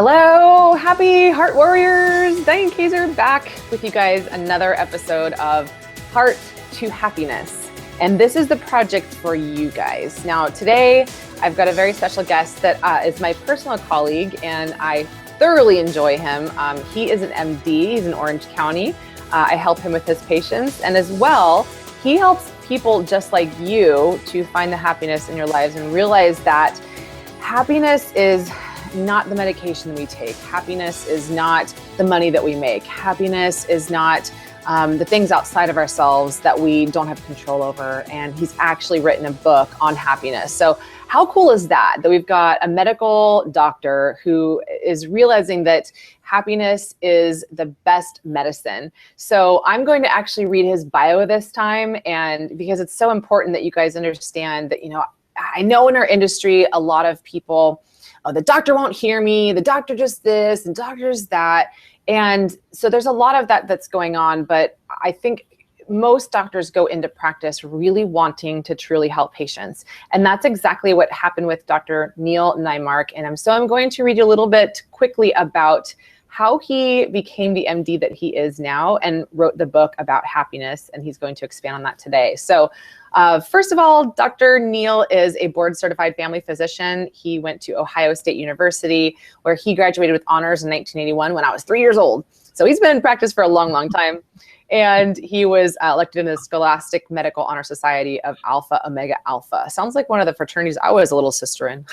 Hello, happy heart warriors. Diane Kazer back with you guys. Another episode of Heart to Happiness. And this is the project for you guys. Now, today I've got a very special guest that is my personal colleague, and I thoroughly enjoy him. He is an MD. He's in Orange County. I help him with his patients. And as well, he helps people just like you to find the happiness in your lives and realize that happiness is not the medication we take. Happiness is not the money that we make. Happiness is not the things outside of ourselves that we don't have control over. And he's actually written a book on happiness. So how cool is that? That we've got a medical doctor who is realizing that happiness is the best medicine. So I'm going to actually read his bio this time, and because it's so important that you guys understand that, I know in our industry, a lot of people, oh, the doctor won't hear me, the doctor just this, and doctor just that. And so there's a lot of that that's going on, but I think most doctors go into practice really wanting to truly help patients. And that's exactly what happened with Dr. Neil Neimark. And I'm going to read you a little bit quickly about how he became the MD that he is now and wrote the book about happiness. And he's going to expand on that today. So first of all, Dr. Neil is a board certified family physician. He went to Ohio State University, where he graduated with honors in 1981 when I was 3 years old. So he's been in practice for a long, long time. And he was elected in the Scholastic Medical Honor Society of Alpha Omega Alpha. Sounds like one of the fraternities I was a little sister in.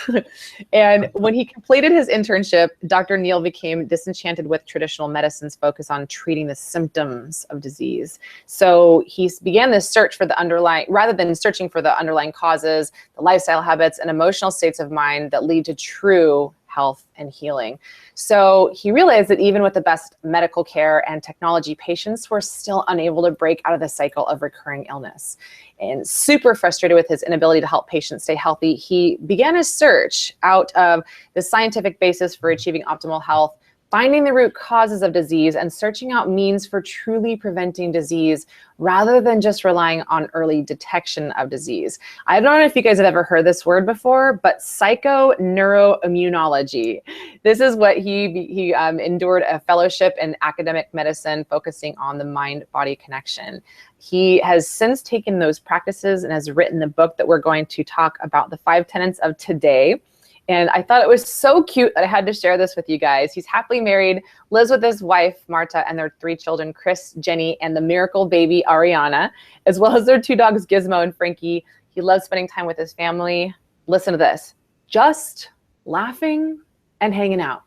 And when he completed his internship, Dr. Neil became disenchanted with traditional medicine's focus on treating the symptoms of disease. So he began this search for the underlying, rather than searching for the underlying causes, the lifestyle habits and emotional states of mind that lead to true health and healing. So he realized that even with the best medical care and technology, patients were still unable to break out of the cycle of recurring illness. And super frustrated with his inability to help patients stay healthy, he began a search out of the scientific basis for achieving optimal health, finding the root causes of disease, and searching out means for truly preventing disease rather than just relying on early detection of disease. I don't know if you guys have ever heard this word before, but psychoneuroimmunology. This is what he endured a fellowship in academic medicine focusing on the mind-body connection. He has since taken those practices and has written the book that we're going to talk about, the 5 tenets of today. And I thought it was so cute that I had to share this with you guys. He's happily married, lives with his wife, Marta, and their 3 children, Chris, Jenny, and the miracle baby, Ariana, as well as their 2 dogs, Gizmo and Frankie. He loves spending time with his family. Listen to this. Just laughing and hanging out.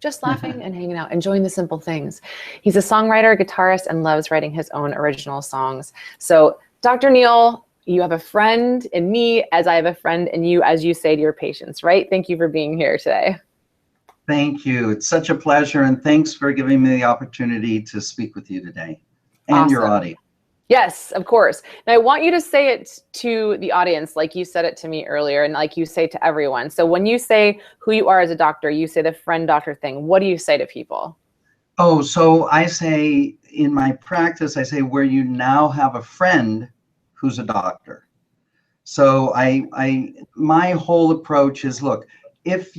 Just laughing and hanging out, enjoying the simple things. He's a songwriter, guitarist, and loves writing his own original songs. So, Dr. Neil, you have a friend in me as I have a friend in you, as you say to your patients, right? Thank you for being here today. Thank you. It's such a pleasure. And thanks for giving me the opportunity to speak with you today and Awesome. Your audience. Yes, of course. Now I want you to say it to the audience like you said it to me earlier and like you say to everyone. So when you say who you are as a doctor, you say the friend doctor thing. What do you say to people? Oh, so I say in my practice, I say where you now have a friend who's a doctor. So my whole approach is, look, if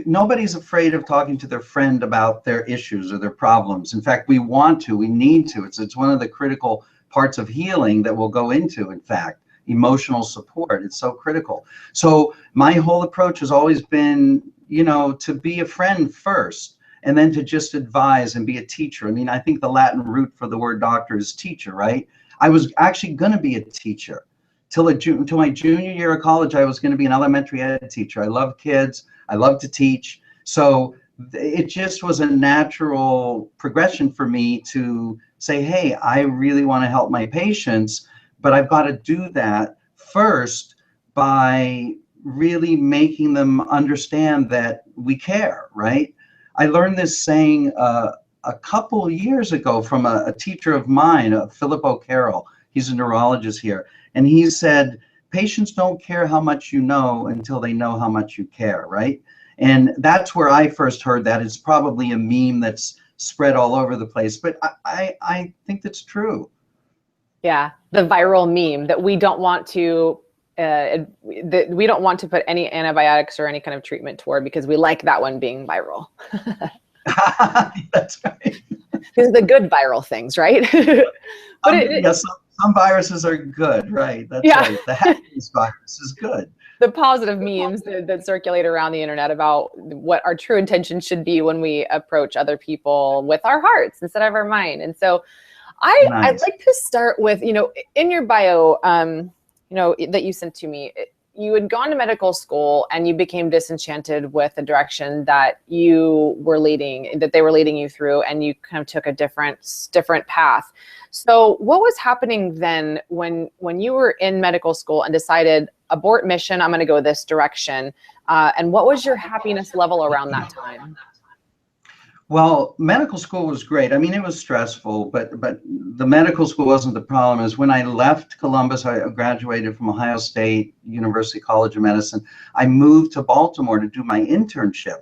nobody's afraid of talking to their friend about their issues or their problems. In fact, we need to. It's one of the critical parts of healing that we'll go into, in fact, emotional support. It's so critical. So my whole approach has always been, to be a friend first, and then to just advise and be a teacher. I mean, I think the Latin root for the word doctor is teacher, right? I was actually going to be a teacher. Till my junior year of college, I was going to be an elementary ed teacher. I love kids. I love to teach. So it just was a natural progression for me to say, hey, I really want to help my patients, but I've got to do that first by really making them understand that we care, right? I learned this saying a couple of years ago from a teacher of mine, Philip O'Carroll. He's a neurologist here. And he said, patients don't care how much you know until they know how much you care, right? And that's where I first heard that. It's probably a meme that's spread all over the place, but I think that's true. Yeah, the viral meme that we don't want to we don't want to put any antibiotics or any kind of treatment toward, because we like that one being viral. That's right. These are the good viral things, right? But yes, some viruses are good, right? That's right. The happiness virus is good. The positive memes that circulate around the internet about what our true intention should be when we approach other people with our hearts instead of our mind. And so I'd like to start with, in your bio, that you sent to me, you had gone to medical school and you became disenchanted with the direction that they were leading you through, and you kind of took a different path. So what was happening then when you were in medical school and decided, abort mission, I'm going to go this direction? And what was your happiness level around that time? Well, medical school was great. I mean, it was stressful, but the medical school wasn't the problem. Is when I left Columbus, I graduated from Ohio State University College of Medicine. I moved to Baltimore to do my internship.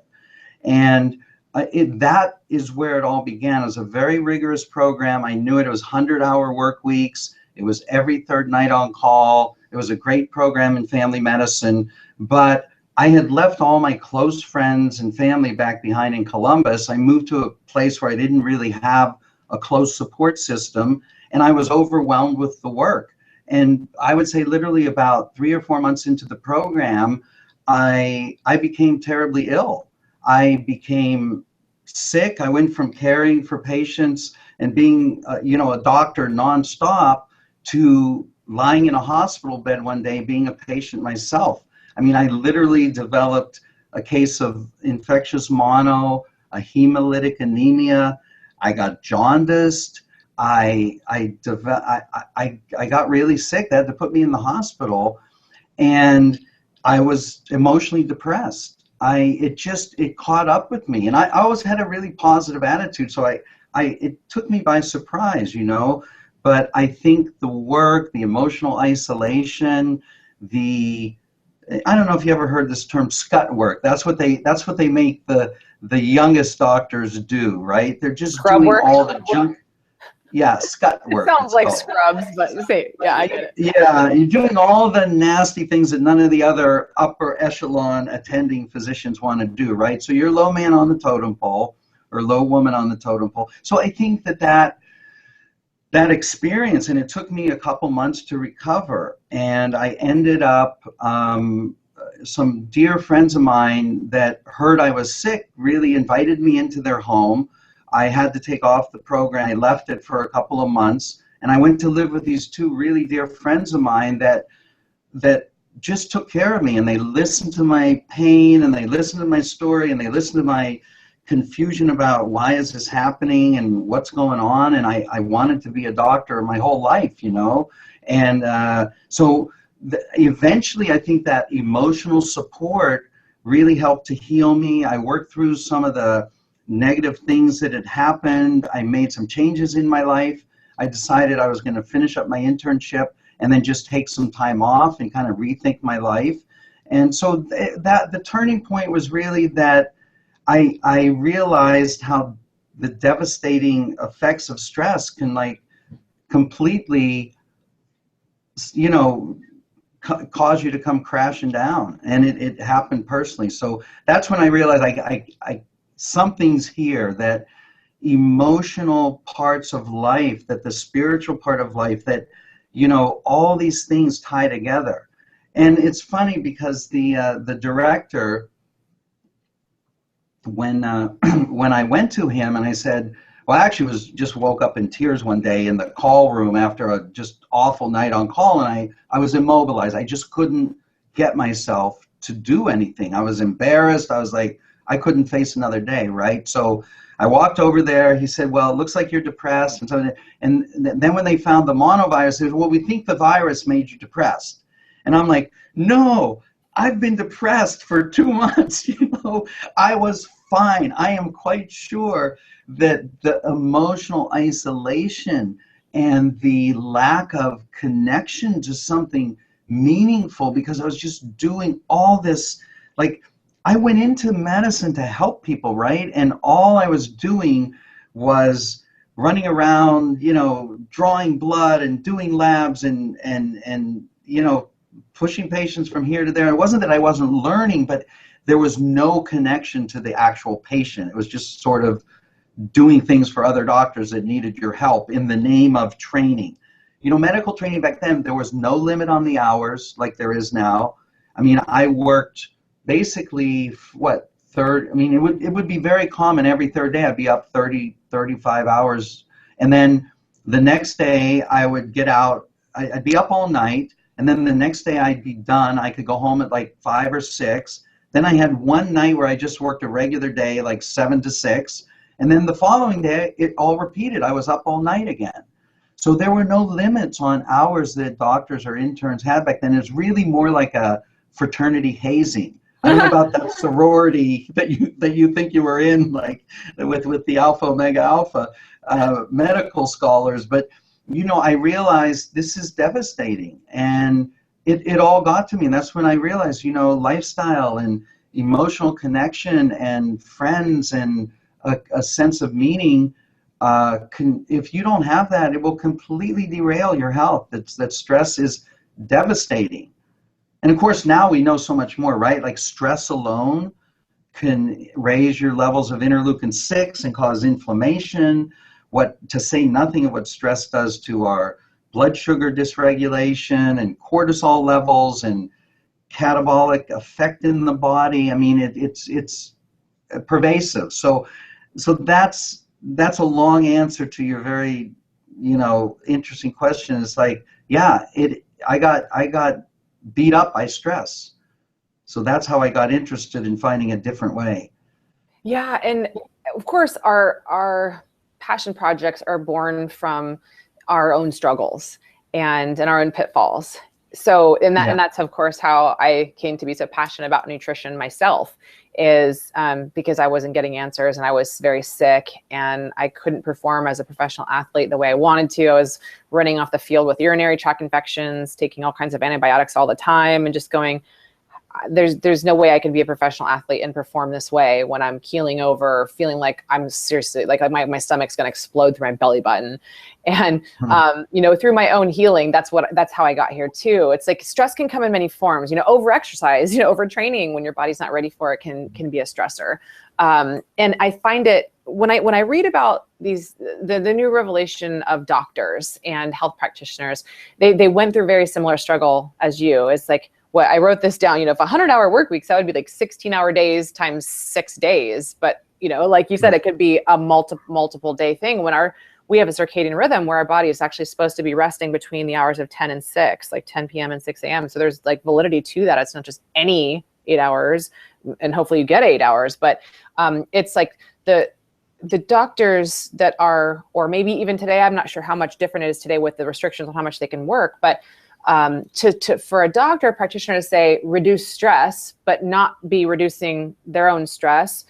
And that is where it all began. It was a very rigorous program. I knew it. It was 100-hour work weeks. It was every third night on call. It was a great program in family medicine. But I had left all my close friends and family back behind in Columbus. I moved to a place where I didn't really have a close support system, and I was overwhelmed with the work. And I would say literally about 3 or 4 months into the program, I became terribly ill. I became sick. I went from caring for patients and being, a doctor nonstop to lying in a hospital bed one day being a patient myself. I mean, I literally developed a case of infectious mono, a hemolytic anemia. I got jaundiced. I got really sick. They had to put me in the hospital, and I was emotionally depressed. It caught up with me, and I always had a really positive attitude. So it took me by surprise, But I think the work, the emotional isolation, I don't know if you ever heard this term, scut work. That's what they make the youngest doctors do, right? They're just Scrub doing work? all the junk. Yeah, scut work. It sounds like Scrubs, but yeah, I get it. Yeah, you're doing all the nasty things that none of the other upper echelon attending physicians want to do, right? So you're low man on the totem pole, or low woman on the totem pole. So I think that experience, and it took me a couple months to recover, and I ended up, some dear friends of mine that heard I was sick really invited me into their home. I had to take off the program. I left it for a couple of months, and I went to live with these 2 really dear friends of mine that just took care of me, and they listened to my pain, and they listened to my story, and they listened to my confusion about why is this happening and what's going on. And I wanted to be a doctor my whole life, and so eventually I think that emotional support really helped to heal me. I worked through some of the negative things that had happened. I made some changes in my life. I decided I was going to finish up my internship and then just take some time off and kind of rethink my life. And so the turning point was really that I realized how the devastating effects of stress can completely, cause you to come crashing down. And it happened personally. So that's when I realized something's here, that emotional parts of life, that the spiritual part of life, that, all these things tie together. And it's funny because the director, when I went to him and I said, well, I actually just woke up in tears one day in the call room after a just awful night on call, and I was immobilized. I just couldn't get myself to do anything. I was embarrassed. I was like, I couldn't face another day, right? So I walked over there. He said, well, it looks like you're depressed. And then when they found the monovirus, they said, well, we think the virus made you depressed. And I'm like, no, I've been depressed for 2 months. I was fine. I am quite sure that the emotional isolation and the lack of connection to something meaningful, because I was just doing all this, I went into medicine to help people, right? And all I was doing was running around, drawing blood and doing labs and pushing patients from here to there. It wasn't that I wasn't learning, but there was no connection to the actual patient. It was just sort of doing things for other doctors that needed your help in the name of training. Medical training back then, there was no limit on the hours like there is now. I mean, I worked basically, it would be very common every third day I'd be up 30, 35 hours. And then the next day I would get out, I'd be up all night. And then the next day I'd be done. I could go home at like 5 or 6. Then I had one night where I just worked a regular day, like 7 to 6. And then the following day, it all repeated. I was up all night again. So there were no limits on hours that doctors or interns had back then. It was really more like a fraternity hazing. I don't know about that sorority that you think you were in, like with the Alpha Omega Alpha medical scholars. But I realized this is devastating, and it all got to me. And that's when I realized, lifestyle and emotional connection and friends and a sense of meaning. If you don't have that, it will completely derail your health. That stress is devastating. And of course, now we know so much more, right? Like stress alone can raise your levels of interleukin-6 and cause inflammation. To say nothing of what stress does to our blood sugar dysregulation and cortisol levels and catabolic effect in the body. I mean, it's pervasive. So that's a long answer to your very, interesting question. It's like, yeah, I got beat up by stress. So that's how I got interested in finding a different way. Yeah, and of course our passion projects are born from our own struggles and our own pitfalls. So and that's of course how I came to be so passionate about nutrition myself, is because I wasn't getting answers and I was very sick and I couldn't perform as a professional athlete the way I wanted to. I was running off the field with urinary tract infections, taking all kinds of antibiotics all the time, and just going, there's no way I can be a professional athlete and perform this way when I'm keeling over, feeling like I'm seriously, like my stomach's going to explode through my belly button. And, through my own healing, that's how I got here too. It's like stress can come in many forms, over exercise, overtraining when your body's not ready for it can be a stressor. And I find it when I read about the new revelation of doctors and health practitioners, they went through very similar struggle as you. It's like, I wrote this down, if 100-hour work weeks, that would be like 16-hour days times 6 days. But, like you said, it could be a multiple day thing when we have a circadian rhythm where our body is actually supposed to be resting between the hours of 10 and 6, like 10 p.m. and 6 a.m. So there's like validity to that. It's not just any 8 hours, and hopefully you get 8 hours, but it's like the doctors that are, or maybe even today, I'm not sure how much different it is today with the restrictions on how much they can work, but for a doctor or practitioner to say reduce stress, but not be reducing their own stress,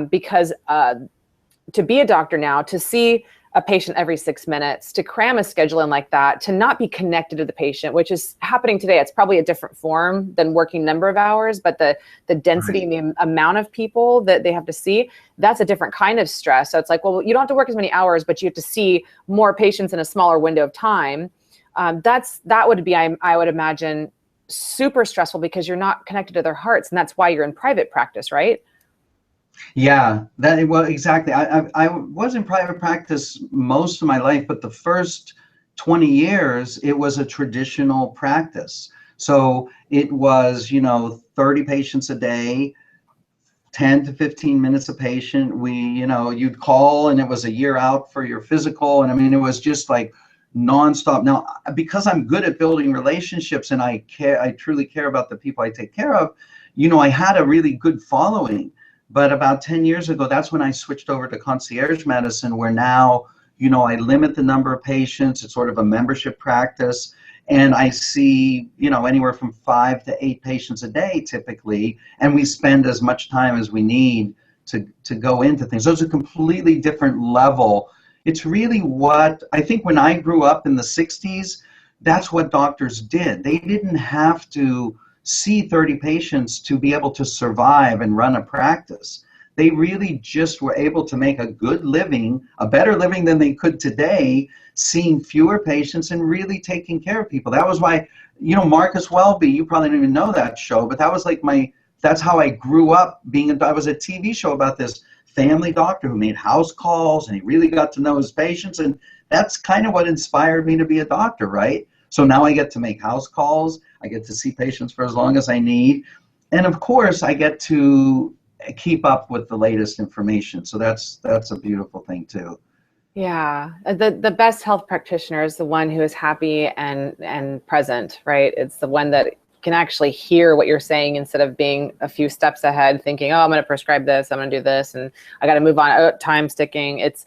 because to be a doctor now, to see a patient every 6 minutes, to cram a schedule in like that, to not be connected to the patient, which is happening today. It's probably a different form than working number of hours, but the density and the amount of people that they have to see, that's a different kind of stress. So it's like, well, you don't have to work as many hours, but you have to see more patients in a smaller window of time. That would be, I would imagine, super stressful because you're not connected to their hearts, and that's why you're in private practice, right? Yeah, exactly. I was in private practice most of my life, but the first 20 years, it was a traditional practice. So it was, 30 patients a day, 10 to 15 minutes a patient. You'd call and it was a year out for your physical. And I mean, it was just like nonstop. Now, because I'm good at building relationships and I truly care about the people I take care of, I had a really good following. But about 10 years ago, that's when I switched over to concierge medicine, where now, I limit the number of patients. It's sort of a membership practice. And I see, anywhere from 5 to 8 patients a day typically. And we spend as much time as we need to go into things. So it's a completely different level. It's really what I think when I grew up in the 60s, that's what doctors did. They didn't have to see 30 patients to be able to survive and run a practice. They really just were able to make a good living, a better living than they could today, seeing fewer patients and really taking care of people. That was why, you know, Marcus Welby, you probably didn't even know that show, but that was like that's how I grew up I was a TV show about this family doctor who made house calls, and he really got to know his patients, and that's kind of what inspired me to be a doctor, right? So now I get to make house calls, I get to see patients for as long as I need, and of course I get to keep up with the latest information. So that's a beautiful thing too. Yeah, the best health practitioner is the one who is happy and present, right? It's the one that can actually hear what you're saying instead of being a few steps ahead, thinking, oh, I'm going to prescribe this, I'm going to do this, and I got to move on. Oh, time sticking. It's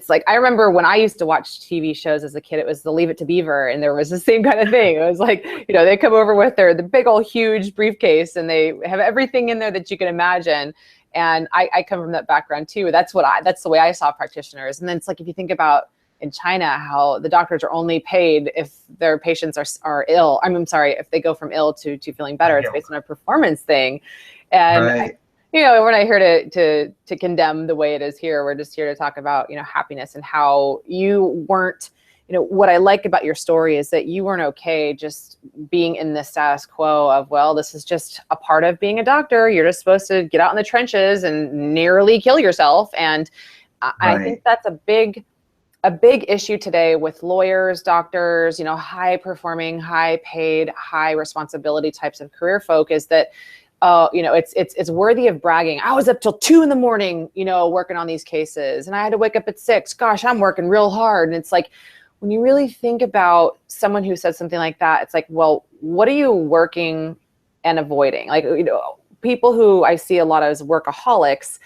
like, I remember when I used to watch TV shows as a kid, it was the Leave It to Beaver, and there was the same kind of thing. It was like, you know, they come over with the big old huge briefcase, and they have everything in there that you can imagine. And I come from that background too. That's the way I saw practitioners. And then it's like, if you think about in China, how the doctors are only paid if their patients are ill. I'm sorry, if they go from ill to feeling better. It's based on a performance thing. And right. You know, we're not here to condemn the way it is here. We're just here to talk about, you know, happiness and how you weren't, you know, what I like about your story is that you weren't okay just being in the status quo of, well, this is just a part of being a doctor. You're just supposed to get out in the trenches and nearly kill yourself. And I think that's a big issue today with lawyers, doctors, you know, high performing, high paid, high responsibility types of career folk, is that, you know, it's worthy of bragging. I was up till 2 a.m, you know, working on these cases, and I had to wake up at 6. Gosh, I'm working real hard. And it's like, when you really think about someone who says something like that, it's like, well, what are you working and avoiding? Like, you know, people who I see a lot of as workaholics,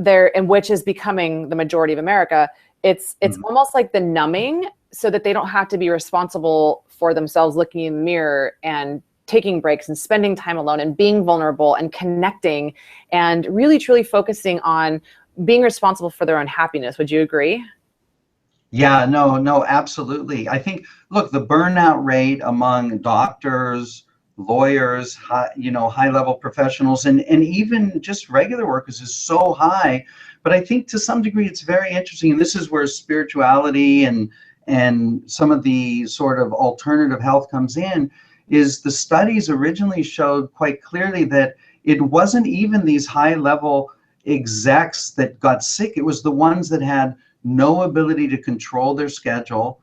and which is becoming the majority of America. It's almost like the numbing, so that they don't have to be responsible for themselves, looking in the mirror and taking breaks and spending time alone and being vulnerable and connecting and really truly focusing on being responsible for their own happiness. Would you agree? Yeah, no, absolutely. I think, look, the burnout rate among doctors, lawyers, high-level professionals, and even just regular workers is so high. But I think to some degree it's very interesting, and this is where spirituality and some of the sort of alternative health comes in, is the studies originally showed quite clearly that it wasn't even these high-level execs that got sick. It was the ones that had no ability to control their schedule,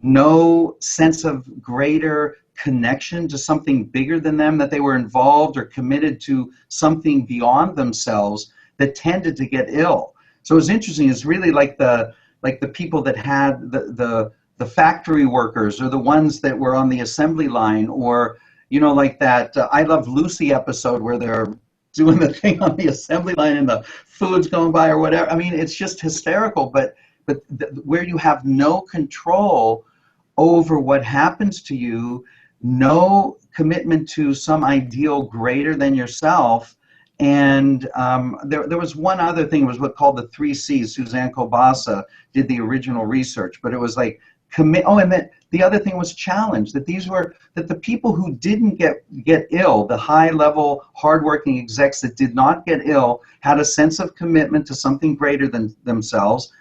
no sense of greater connection to something bigger than them, that they were involved or committed to something beyond themselves, that tended to get ill. So it's interesting. It's really like the people that had the factory workers, or the ones that were on the assembly line, or, you know, like that I Love Lucy episode where they're doing the thing on the assembly line and the food's going by or whatever. I mean, it's just hysterical, but where you have no control over what happens to you, no commitment to some ideal greater than yourself. And there was one other thing. It was what called the 3 C's. Suzanne Kobasa did the original research, but it was like commit. Oh, and then the other thing was challenge. That the people who didn't get ill, the high-level, hardworking execs that did not get ill, had a sense of commitment to something greater than themselves.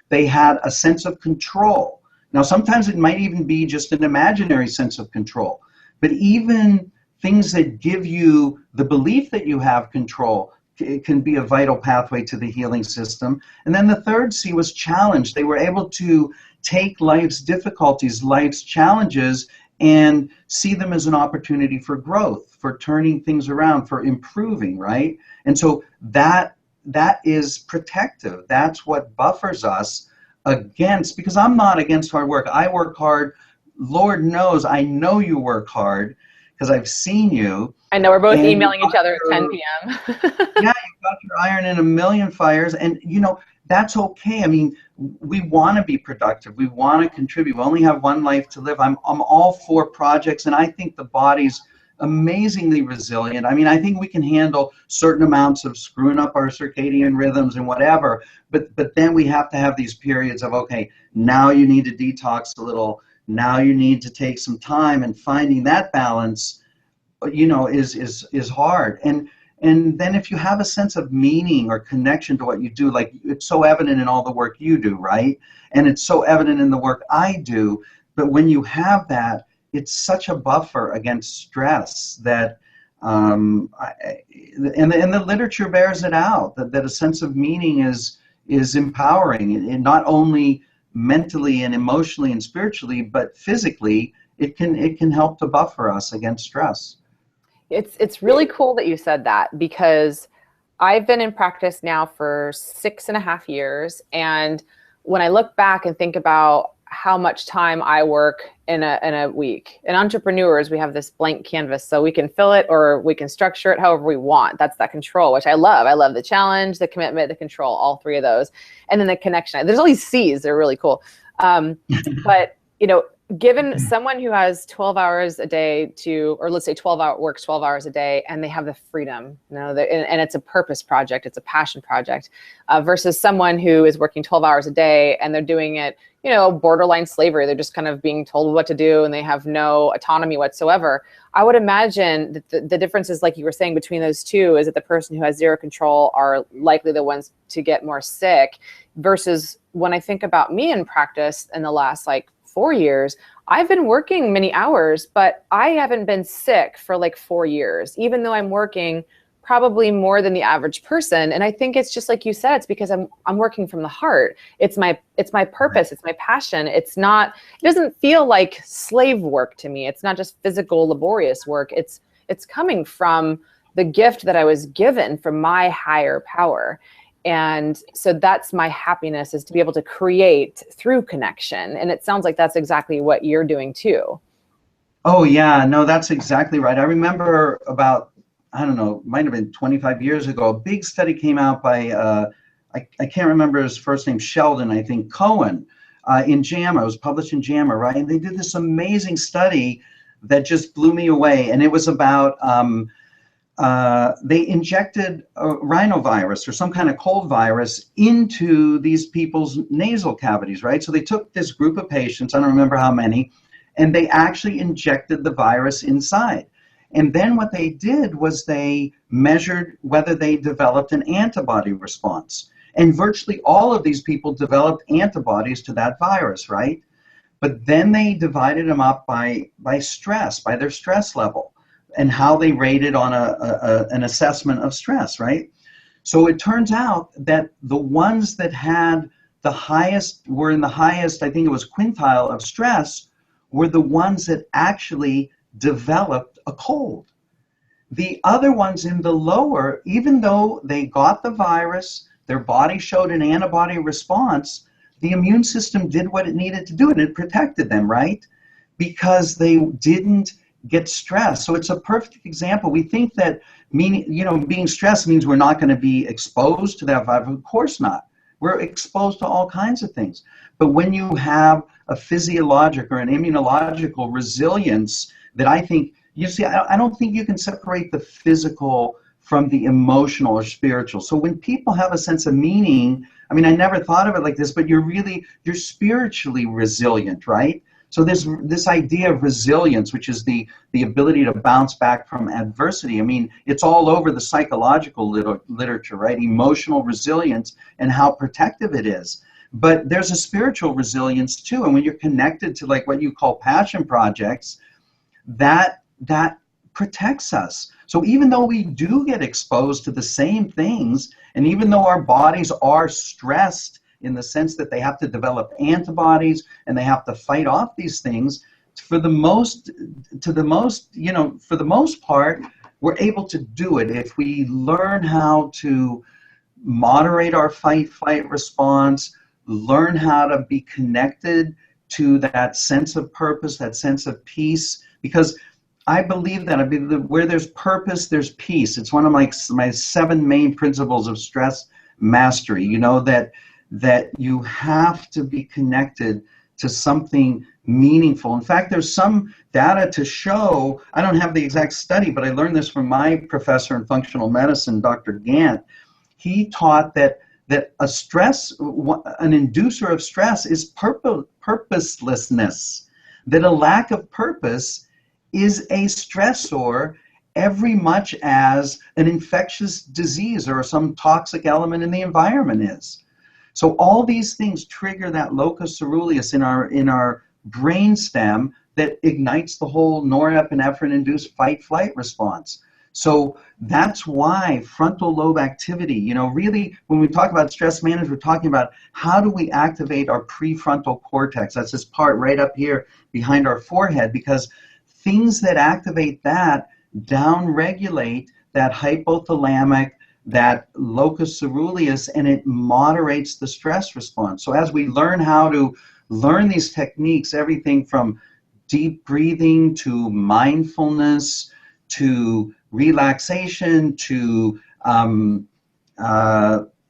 They had a sense of control. Now, sometimes it might even be just an imaginary sense of control, but even things that give you the belief that you have control, it can be a vital pathway to the healing system. And then the 3rd C was challenge. They were able to take life's difficulties, life's challenges, and see them as an opportunity for growth, for turning things around, for improving, right? And so that is protective. That's what buffers us against, because I'm not against hard work. I work hard. Lord knows I know you work hard, because I've seen you. I know we're both emailing each other at 10 p.m. Yeah, you've got your iron in a million fires, and you know, that's okay. I mean, we want to be productive. We want to contribute. We only have one life to live. I'm all for projects, and I think the body's amazingly resilient. I mean, I think we can handle certain amounts of screwing up our circadian rhythms and whatever, but then we have to have these periods of, okay, now you need to detox a little. Now you need to take some time, and finding that balance, you know, is hard. And And then if you have a sense of meaning or connection to what you do, like it's so evident in all the work you do, right? And it's so evident in the work I do. But when you have that, it's such a buffer against stress that, and the literature bears it out, that a sense of meaning is empowering, and not only mentally and emotionally and spiritually, but physically, it can help to buffer us against stress. It's really cool that you said that, because I've been in practice now for 6.5 years. And when I look back and think about how much time I work in a week, and entrepreneurs, we have this blank canvas, so we can fill it or we can structure it however we want. That's that control, which I love. I love the challenge, the commitment, the control, all three of those. And then the connection. There's all these C's. They're really cool. But, given someone who has 12 hours a day or let's say works 12 hours a day, and they have the freedom, and it's a purpose project, it's a passion project, versus someone who is working 12 hours a day and they're doing it, borderline slavery. They're just kind of being told what to do and they have no autonomy whatsoever. I would imagine that the differences, like you were saying, between those two is that the person who has zero control are likely the ones to get more sick, versus when I think about me in practice in the last 4 years, I've been working many hours, but I haven't been sick for 4 years, even though I'm working probably more than the average person. And I think it's just like you said, it's because I'm working from the heart. It's my purpose. It's my passion. It doesn't feel like slave work to me. It's not just physical, laborious work. It's coming from the gift that I was given from my higher power. And so that's my happiness, is to be able to create through connection. And it sounds like that's exactly what you're doing too. Oh yeah, no, that's exactly right. I remember about, I don't know, might have been 25 years ago, a big study came out by, I can't remember his first name, Sheldon, I think, Cohen, in JAMA. It was published in JAMA, right? And they did this amazing study that just blew me away. And it was about, they injected a rhinovirus or some kind of cold virus into these people's nasal cavities, right? So they took this group of patients, I don't remember how many, and they actually injected the virus inside. And then what they did was they measured whether they developed an antibody response. And virtually all of these people developed antibodies to that virus, right? But then they divided them up by stress, by their stress level, and how they rated on an assessment of stress, right? So it turns out that the ones that had were in the highest, I think it was quintile of stress, were the ones that actually developed a cold. The other ones in the lower, even though they got the virus, their body showed an antibody response, the immune system did what it needed to do, and it protected them, right? Because they didn't get stressed. So it's a perfect example. We think that being stressed means we're not going to be exposed to that virus. Of course not. We're exposed to all kinds of things. But when you have a physiologic or an immunological resilience that I think, I don't think you can separate the physical from the emotional or spiritual. So when people have a sense of meaning, I never thought of it like this, but you're spiritually resilient, right? So this idea of resilience, which is the ability to bounce back from adversity. It's all over the psychological literature, right? Emotional resilience and how protective it is. But there's a spiritual resilience too. And when you're connected to what you call passion projects, that protects us. So even though we do get exposed to the same things, and even though our bodies are stressed in the sense that they have to develop antibodies and they have to fight off these things, for the most part, we're able to do it if we learn how to moderate our fight-flight response, learn how to be connected to that sense of purpose, that sense of peace, because I believe that where there's purpose, there's peace. It's one of my 7 main principles of stress mastery, that you have to be connected to something meaningful. In fact, there's some data to show, I don't have the exact study, but I learned this from my professor in functional medicine, Dr. Gant. He taught that an inducer of stress is purposelessness, that a lack of purpose is a stressor, every much as an infectious disease or some toxic element in the environment is. So all these things trigger that locus coeruleus in our brain stem that ignites the whole norepinephrine-induced fight-flight response. So that's why frontal lobe activity, really, when we talk about stress management, we're talking about how do we activate our prefrontal cortex. That's this part right up here behind our forehead, because things that activate that downregulate that hypothalamic, that locus coeruleus, and it moderates the stress response. So as we learn how to learn these techniques, everything from deep breathing to mindfulness to relaxation to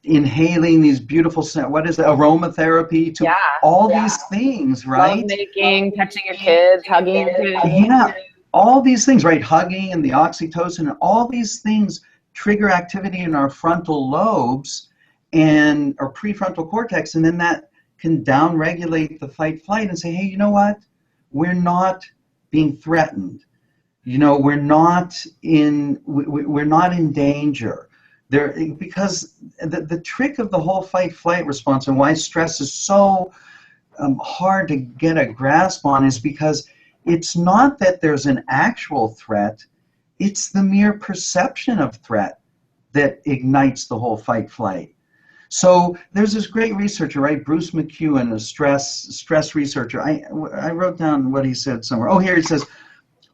inhaling these beautiful scents, what is it, aromatherapy, to all these things, right? Love making, touching your kids, hugging your kids. Yeah, all these things, right? Hugging and the oxytocin, all these things trigger activity in our frontal lobes and our prefrontal cortex, and then that can downregulate the fight flight and say, hey, you know what? We're not being threatened. We're not in danger. Because the trick of the whole fight-flight response and why stress is so hard to get a grasp on is because it's not that there's an actual threat, it's the mere perception of threat that ignites the whole fight-flight. So there's this great researcher, right, Bruce McEwen, a stress researcher. I wrote down what he said somewhere. Oh, here it says,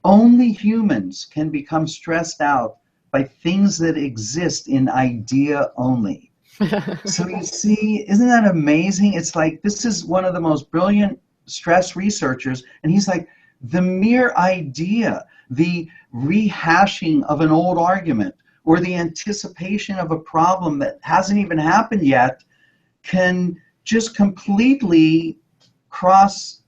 only humans can become stressed out by things that exist in idea only. So you see, isn't that amazing? It's like, this is one of the most brilliant stress researchers, and he's like, the mere idea, the rehashing of an old argument, or the anticipation of a problem that hasn't even happened yet can just completely cross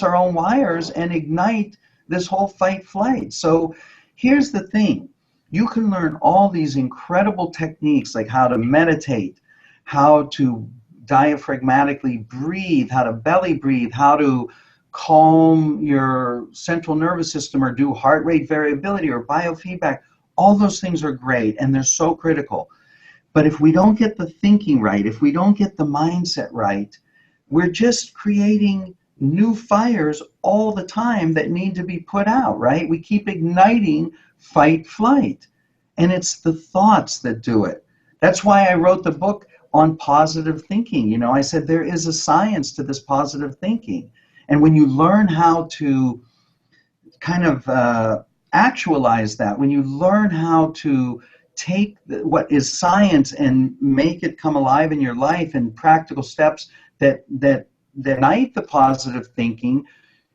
our own wires and ignite this whole fight-flight. So here's the thing. You can learn all these incredible techniques, like how to meditate, how to diaphragmatically breathe, how to belly breathe, how to calm your central nervous system or do heart rate variability or biofeedback. All those things are great, and they're so critical. But if we don't get the thinking right, if we don't get the mindset right, we're just creating new fires all the time that need to be put out, right? We keep igniting fight, flight. And it's the thoughts that do it. That's why I wrote the book on positive thinking. I said there is a science to this positive thinking. And when you learn how to kind of actualize that, when you learn how to take what is science and make it come alive in your life in practical steps that ignite the positive thinking,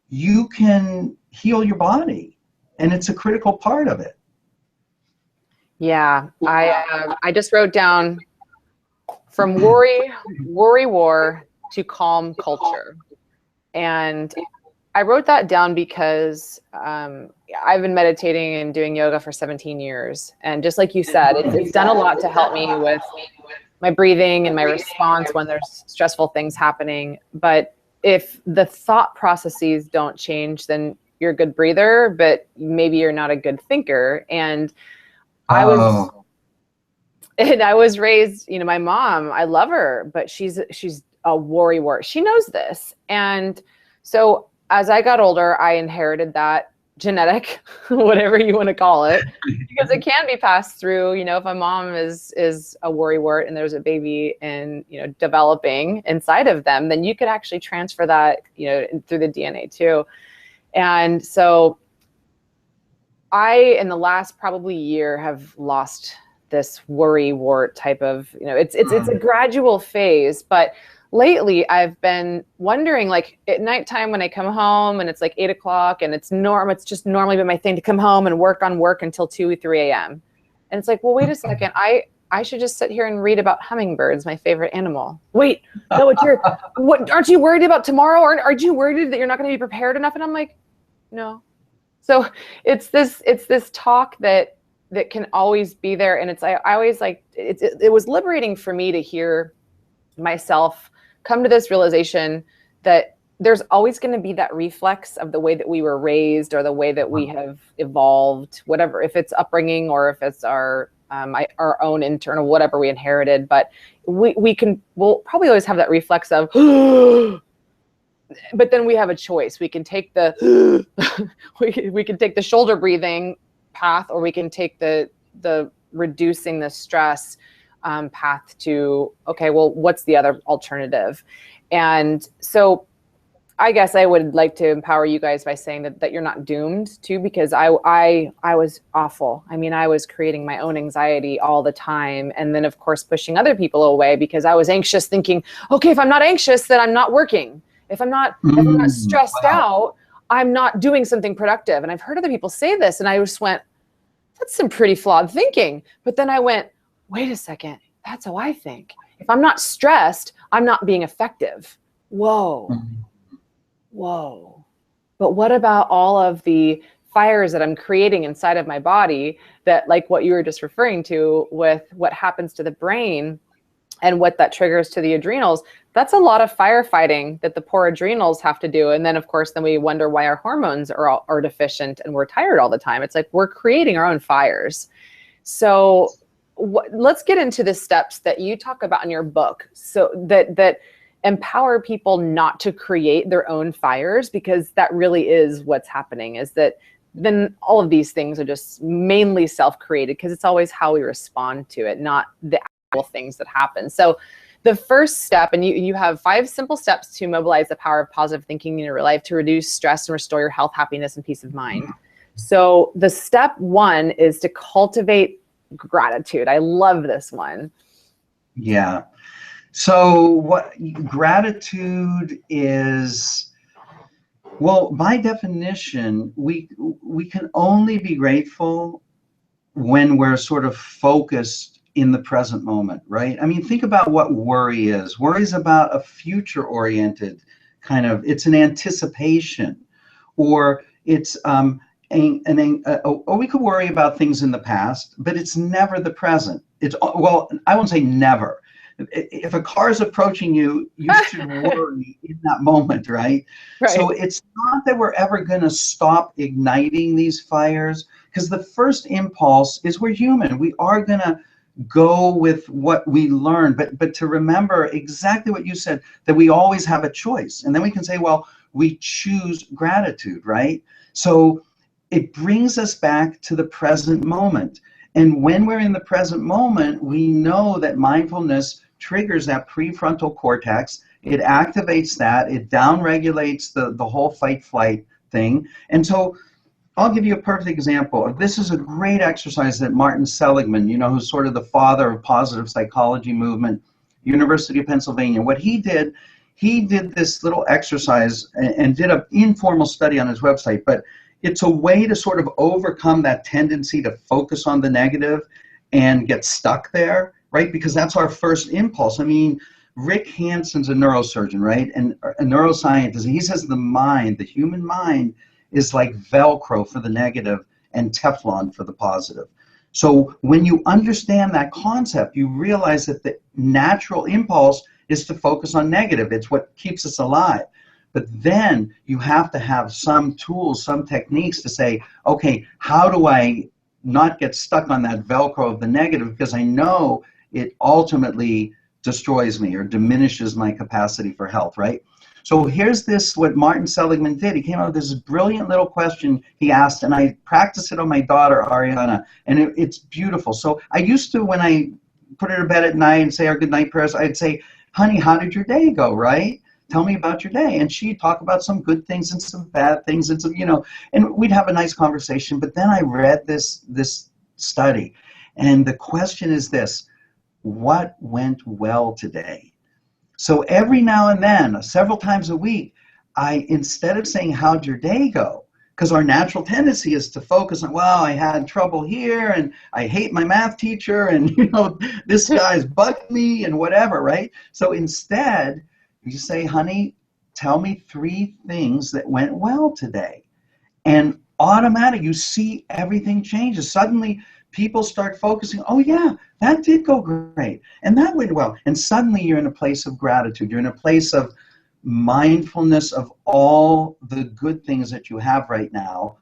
you can heal your body, and it's a critical part of it. Yeah, I just wrote down from worrywart to calm culture, and I wrote that down because I've been meditating and doing yoga for 17 years, and just like you said, it's done a lot to help me with my breathing and my response when there's stressful things happening. But if the thought processes don't change, then you're a good breather, but maybe you're not a good thinker. And I was raised, my mom, I love her, but she's a worrywart. She knows this. And so as I got older, I inherited that genetic, whatever you want to call it, because it can be passed through. If a mom is a worrywart and there's a baby and developing inside of them, then you could actually transfer that through the DNA too. And so I, in the last probably year, have lost this worrywart type of, it's a gradual phase, but lately I've been wondering, like at nighttime when I come home and it's like 8 o'clock and it's just normally been my thing to come home and work until 2 or 3 a.m. And it's like, well, wait a second. I should just sit here and read about hummingbirds, my favorite animal. Wait, no, aren't you worried about tomorrow? Or aren't you worried that you're not going to be prepared enough? And I'm like, no. So it's this talk that can always be there. And I always like, it was liberating for me to hear myself come to this realization that there's always going to be that reflex of the way that we were raised or the way that we have evolved, whatever, if it's upbringing or if it's our own internal, whatever we inherited. But we'll probably always have that reflex of, but then we have a choice. We can take the, we can take the shoulder breathing path, or we can take the reducing the stress path to, okay, well, what's the other alternative? And so I guess I would like to empower you guys by saying that you're not doomed to, because I was awful. I mean, I was creating my own anxiety all the time. And then of course, pushing other people away because I was anxious, thinking, okay, if I'm not anxious, then I'm not working. If I'm not stressed out, I'm not doing something productive. And I've heard other people say this, and I just went, that's some pretty flawed thinking. But then I went, wait a second, that's how I think. If I'm not stressed, I'm not being effective. Whoa. Whoa. But what about all of the fires that I'm creating inside of my body that, like what you were just referring to with what happens to the brain and what that triggers to the adrenals? That's a lot of firefighting that the poor adrenals have to do. And then of course, then we wonder why our hormones are deficient and we're tired all the time. It's like we're creating our own fires. So let's get into the steps that you talk about in your book, so that empower people not to create their own fires, because that really is what's happening, is that then all of these things are just mainly self-created, because it's always how we respond to it, not the actual things that happen. So the first step, and you have 5 simple steps to mobilize the power of positive thinking in your life to reduce stress and restore your health, happiness, and peace of mind. So the step 1 is to cultivate gratitude. I love this one. Yeah. So what gratitude is, well, by definition, we can only be grateful when we're sort of focused in the present moment, right? I mean, think about what worry is. Worry is about a future-oriented kind of, it's an anticipation, or it's or we could worry about things in the past, but it's never the present. It's, well, I won't say never. If a car is approaching you, you should worry in that moment, right? So it's not that we're ever going to stop igniting these fires, because the first impulse is we're human. We are going to go with what we learn, but to remember exactly what you said, that we always have a choice. And then we can say, well, we choose gratitude, right? So it brings us back to the present moment. And when we're in the present moment, we know that mindfulness triggers that prefrontal cortex. It activates that. It downregulates the whole fight-flight thing. And so I'll give you a perfect example. This is a great exercise that Martin Seligman, you know, who's sort of the father of positive psychology movement, University of Pennsylvania. What he did this little exercise and did an informal study on his website, but it's a way to sort of overcome that tendency to focus on the negative and get stuck there, right? Because that's our first impulse. I mean, Rick Hanson's a neurosurgeon, right? And a neuroscientist. He says the mind, the human mind, is like Velcro for the negative and Teflon for the positive. So when you understand that concept, you realize that the natural impulse is to focus on negative. It's what keeps us alive. But then you have to have some tools, some techniques to say, okay, how do I not get stuck on that Velcro of the negative, because I know it ultimately destroys me or diminishes my capacity for health, right? So here's this, what Martin Seligman did. He came up with this brilliant little question he asked, and I practiced it on my daughter, Ariana, and it's beautiful. So I used to, when I put her to bed at night and say our good night prayers, I'd say, honey, how did your day go, right? Tell me about your day. And she'd talk about some good things and some bad things and some, you know, and we'd have a nice conversation. But then I read this study, and the question is this: what went well today? So every now and then, several times a week, instead of saying, how'd your day go? Because our natural tendency is to focus on, well, I had trouble here, and I hate my math teacher, and you know, this guy's bugged me, and whatever, right? So instead, you say, honey, tell me 3 things that went well today. And automatically, you see everything changes. Suddenly, people start focusing, oh yeah, that did go great, and that went well. And suddenly you're in a place of gratitude. You're in a place of mindfulness of all the good things that you have right now,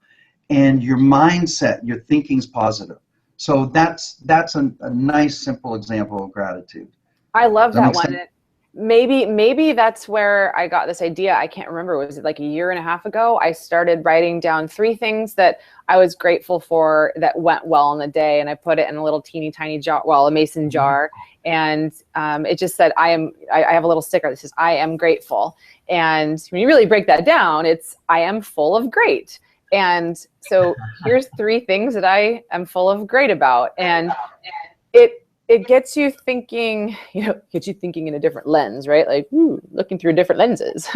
and your mindset, your thinking's positive. So that's a nice, simple example of gratitude. I love Does that that make one. sense? Maybe that's where I got this idea. I can't remember. Was it like a year and a half ago? I started writing down 3 things that I was grateful for that went well in the day, and I put it in a little teeny tiny jar, well, a mason jar, and it just said, I have a little sticker that says, "I am grateful." And when you really break that down, it's, I am full of great. And so here's 3 things that I am full of great about. And it gets you thinking, gets you thinking in a different lens, right? Like, looking through different lenses.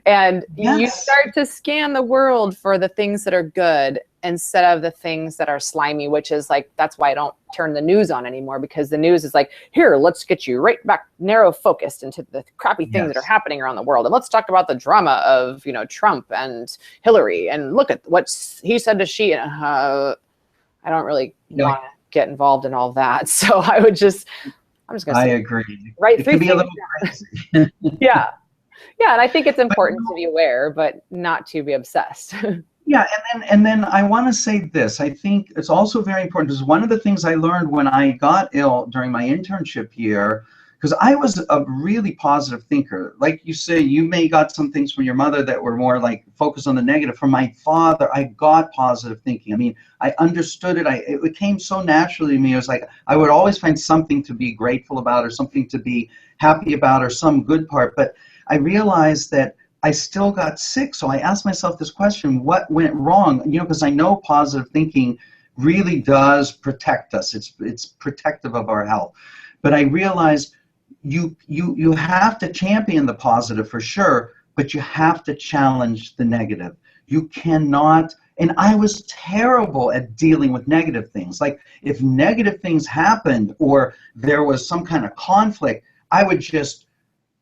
And you Yes. start to scan the world for the things that are good instead of the things that are slimy, which is like, that's why I don't turn the news on anymore, because the news is like, here, let's get you right back narrow focused into the crappy things that are happening around the world. And let's talk about the drama of, Trump and Hillary, and look at what he said to she. I don't really want to get involved in all that. So I'm just going to say, agree. Write It 3 can be a things. little crazy. Yeah. And I think it's important to be aware, but not to be obsessed. Yeah, and then I want to say this. I think it's also very important, because one of the things I learned when I got ill during my internship year, because I was a really positive thinker. Like you say, you may got some things from your mother that were more like focused on the negative. From my father, I got positive thinking. I mean, I understood it. It came so naturally to me. It was like I would always find something to be grateful about, or something to be happy about, or some good part. But I realized that I still got sick. So I asked myself this question: what went wrong? Because I know positive thinking really does protect us. It's protective of our health. But I realized you have to champion the positive for sure, but you have to challenge the negative. You cannot, and I was terrible at dealing with negative things. Like, if negative things happened or there was some kind of conflict, I would just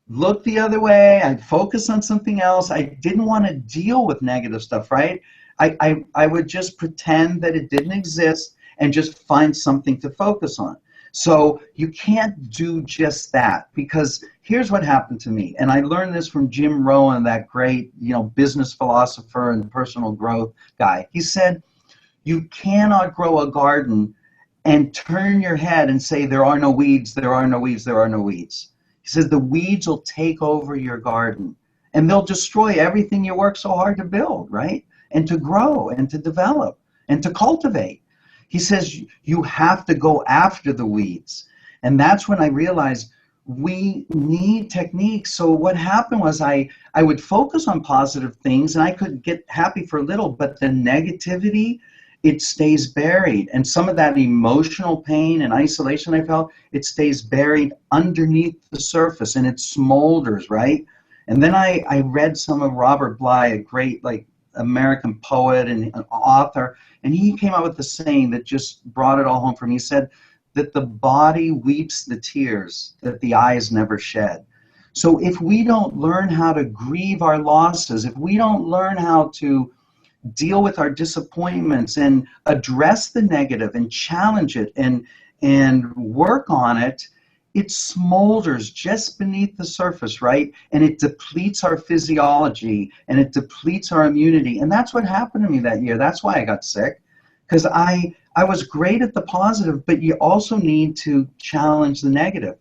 look the other way. I'd focus on something else. I didn't want to deal with negative stuff, right? I would just pretend that it didn't exist and just find something to focus on. So you can't do just that, because here's what happened to me. And I learned this from Jim Rohn, that great, business philosopher and personal growth guy. He said, you cannot grow a garden and turn your head and say, there are no weeds, there are no weeds, there are no weeds. He says the weeds will take over your garden and they'll destroy everything you work so hard to build, right? And to grow and to develop and to cultivate. He says you have to go after the weeds. And that's when I realized we need techniques. So what happened was I would focus on positive things and I could get happy for a little, but the negativity, it stays buried. And some of that emotional pain and isolation I felt, it stays buried underneath the surface and it smolders, right? And then I read some of Robert Bly, a great American poet and an author, and he came out with a saying that just brought it all home for me. He said that the body weeps the tears that the eyes never shed. So if we don't learn how to grieve our losses, if we don't learn how to deal with our disappointments and address the negative and challenge it and work on it, it smolders just beneath the surface, right? And it depletes our physiology and it depletes our immunity. And that's what happened to me that year. That's why I got sick, because I was great at the positive, but you also need to challenge the negative.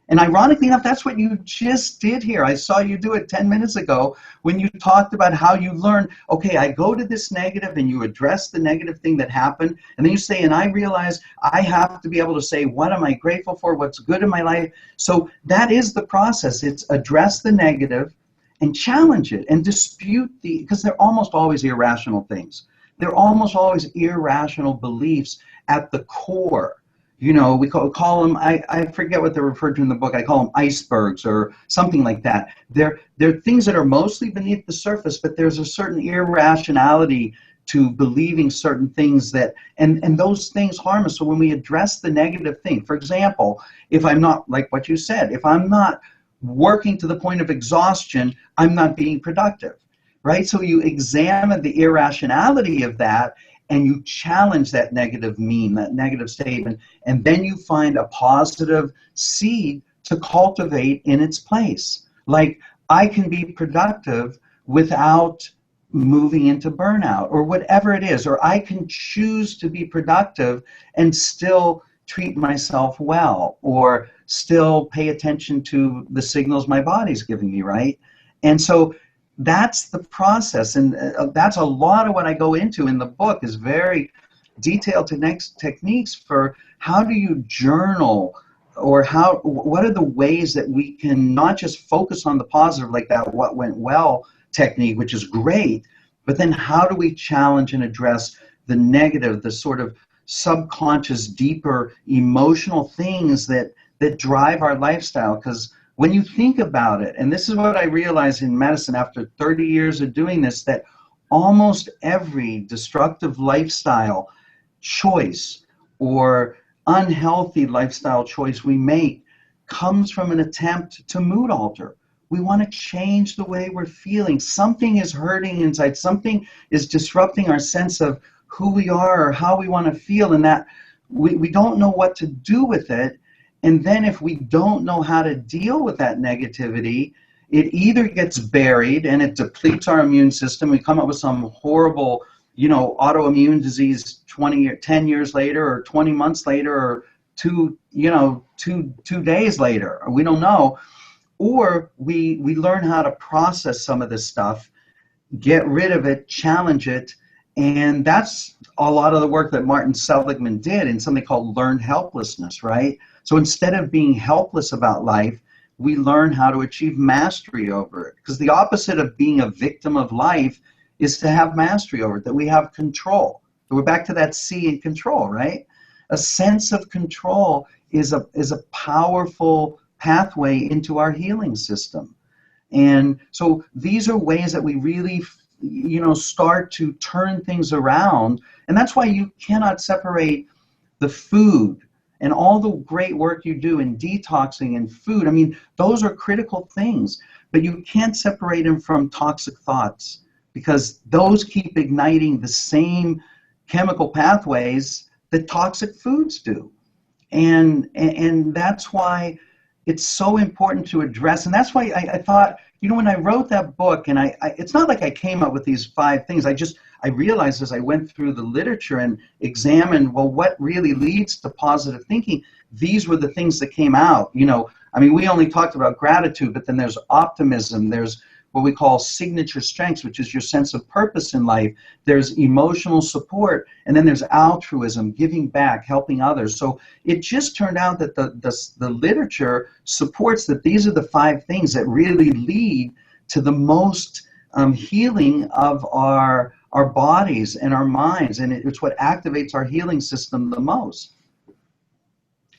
And ironically enough, that's what you just did here. I saw you do it 10 minutes ago when you talked about how you learned, okay, I go to this negative and you address the negative thing that happened. And then you say, and I realize I have to be able to say, what am I grateful for? What's good in my life? So that is the process. It's address the negative and challenge it and dispute because they're almost always irrational things. They're almost always irrational beliefs at the core. We call them, I forget what they're referred to in the book. I call them icebergs or something like that. They're things that are mostly beneath the surface, but there's a certain irrationality to believing certain things and those things harm us. So when we address the negative thing, for example, if I'm not, like what you said, if I'm not working to the point of exhaustion, I'm not being productive, right? So you examine the irrationality of that and you challenge that negative that negative statement, and then you find a positive seed to cultivate in its place. Like, I can be productive without moving into burnout or whatever it is, or I can choose to be productive and still treat myself well, or still pay attention to the signals my body's giving me, right? And so that's the process, and that's a lot of what I go into in the book is very detailed techniques for how do you journal, or what are the ways that we can not just focus on the positive, like that what went well technique, which is great, but then how do we challenge and address the negative, the sort of subconscious, deeper emotional things that drive our lifestyle? Because when you think about it, and this is what I realized in medicine after 30 years of doing this, that almost every destructive lifestyle choice or unhealthy lifestyle choice we make comes from an attempt to mood alter. We want to change the way we're feeling. Something is hurting inside. Something is disrupting our sense of who we are or how we want to feel, and that we don't know what to do with it. And then if we don't know how to deal with that negativity, it either gets buried and it depletes our immune system. We come up with some horrible, autoimmune disease 10 years later, or 20 months later, or two days later. We don't know. Or we learn how to process some of this stuff, get rid of it, challenge it. And that's a lot of the work that Martin Seligman did in something called learned helplessness, right? So instead of being helpless about life, we learn how to achieve mastery over it. Because the opposite of being a victim of life is to have mastery over it, that we have control. We're back to that C in control, right? A sense of control is a powerful pathway into our healing system. And so these are ways that we really start to turn things around. And that's why you cannot separate the food and all the great work you do in detoxing and food. I mean, those are critical things, but you can't separate them from toxic thoughts, because those keep igniting the same chemical pathways that toxic foods do. And that's why it's so important to address. And that's why I thought, when I wrote that book, and it's not like I came up with these 5 things. I realized as I went through the literature and examined, well, what really leads to positive thinking? These were the things that came out. We only talked about gratitude, but then there's optimism. There's what we call signature strengths, which is your sense of purpose in life. There's emotional support, and then there's altruism, giving back, helping others. So it just turned out that the literature supports that these are the 5 things that really lead to the most healing of our bodies and our minds, and it's what activates our healing system the most.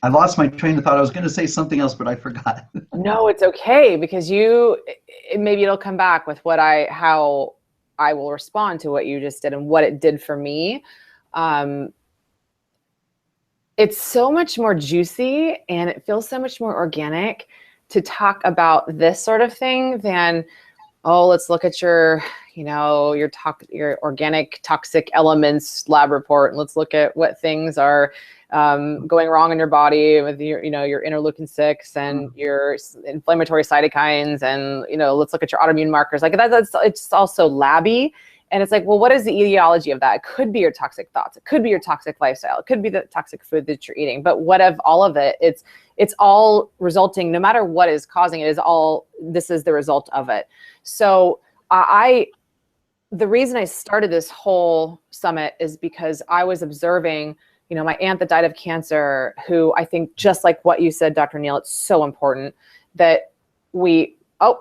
I lost my train of thought. I was going to say something else, but I forgot. No, it's okay, because maybe it'll come back with how I will respond to what you just did and what it did for me. It's so much more juicy and it feels so much more organic to talk about this sort of thing than, let's look at your organic toxic elements lab report, and let's look at what things are going wrong in your body with your interleukin 6 and your inflammatory cytokines, and let's look at your autoimmune markers. Like it's also labby, and it's like, well, what is the etiology of that? It could be your toxic thoughts, it could be your toxic lifestyle, it could be the toxic food that you're eating. But what of all of it? It's all resulting, no matter what is causing it, this is the result of it. So the reason I started this whole summit is because I was observing, my aunt that died of cancer, who I think, just like what you said, Dr. Neil, it's so important that I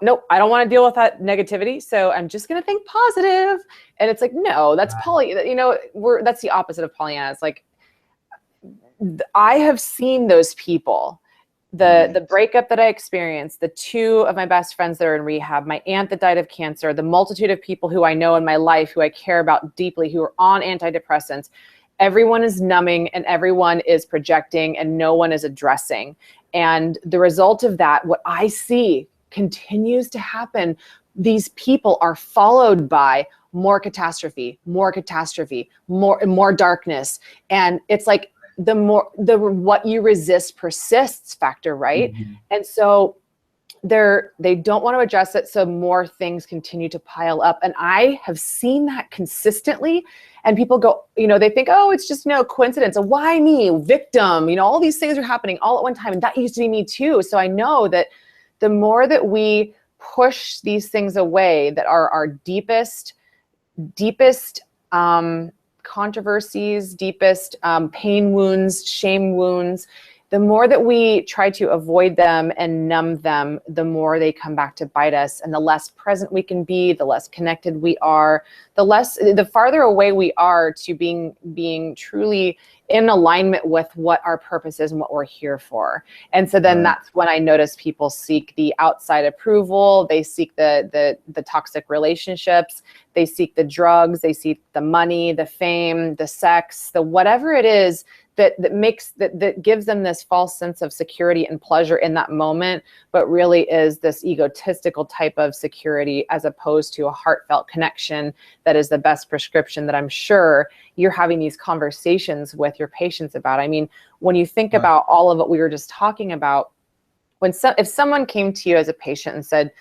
don't want to deal with that negativity, so I'm just going to think positive. And it's like, no, that's that's the opposite of Pollyanna. It's like, I have seen those people, the breakup that I experienced, the 2 of my best friends that are in rehab, my aunt that died of cancer, the multitude of people who I know in my life, who I care about deeply, who are on antidepressants. Everyone is numbing and everyone is projecting and no one is addressing. And the result of that, what I see continues to happen, these people are followed by more catastrophe, more darkness. And it's like the what you resist persists factor, right? Mm-hmm. And so they don't want to address it, so more things continue to pile up. And I have seen that consistently. And people go, they think, oh, it's just coincidence. Why me? Victim. All these things are happening all at one time. And that used to be me too. So I know that the more that we push these things away that are our deepest controversies, deepest pain wounds, shame wounds, the more that we try to avoid them and numb them, the more they come back to bite us. And the less present we can be, the less connected we are, the farther away we are to being truly in alignment with what our purpose is and what we're here for. And so then that's when I notice people seek the outside approval, they seek the toxic relationships, they seek the drugs, they seek the money, the fame, the sex, the whatever it is that gives them this false sense of security and pleasure in that moment, but really is this egotistical type of security as opposed to a heartfelt connection that is the best prescription that I'm sure you're having these conversations with your patients about. I mean, when you think about all of what we were just talking about, if someone came to you as a patient and said,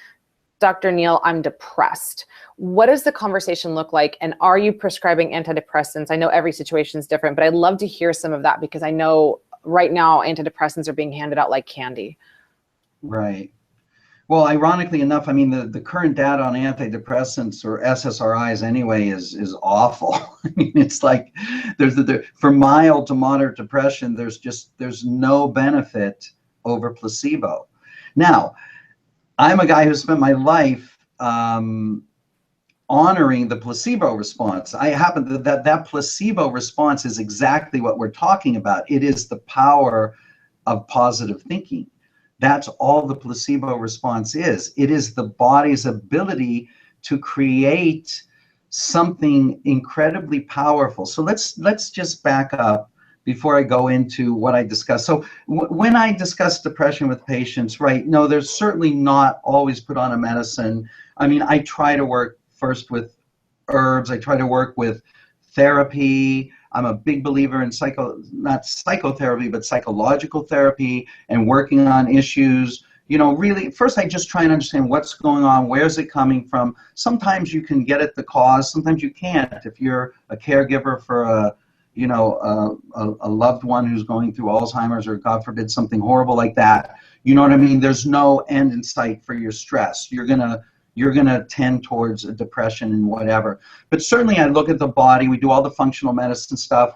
Dr. Neil, I'm depressed. What does the conversation look like? And are you prescribing antidepressants? I know every situation is different, but I'd love to hear some of that because I know right now antidepressants are being handed out like candy. Right. Well, ironically enough, I mean, the current data on antidepressants or SSRIs anyway is awful. I mean, it's like for mild to moderate depression, there's no benefit over placebo. Now, I'm a guy who spent my life honoring the placebo response. I happen to that placebo response is exactly what we're talking about. It is the power of positive thinking. That's all the placebo response is. It is the body's ability to create something incredibly powerful. So let's just back up before I go into what I discuss. So when I discuss depression with patients, right, no, there's certainly not always put on a medicine. I mean, I try to work first with herbs. I try to work with therapy. I'm a big believer in not psychotherapy, but psychological therapy and working on issues. Really, first I just try and understand what's going on, where's it coming from. Sometimes you can get at the cause, sometimes you can't. If you're a caregiver for a loved one who's going through Alzheimer's or God forbid something horrible like that, you know what I mean? There's no end in sight for your stress. You're gonna tend towards a depression and whatever. But certainly I look at the body. We do all the functional medicine stuff.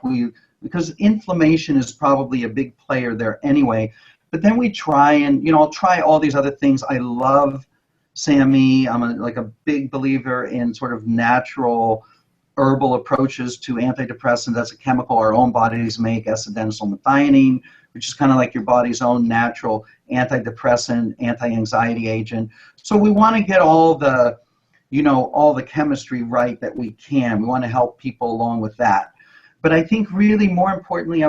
Because inflammation is probably a big player there anyway. But then we try and, I'll try all these other things. I love SAMe. I'm a big believer in sort of natural herbal approaches to antidepressants. That's a chemical our own bodies make, S-adenosylmethionine, which is kind of like your body's own natural antidepressant, anti-anxiety agent. So we want to get all the chemistry right that we can. We want to help people along with that. But I think really more importantly,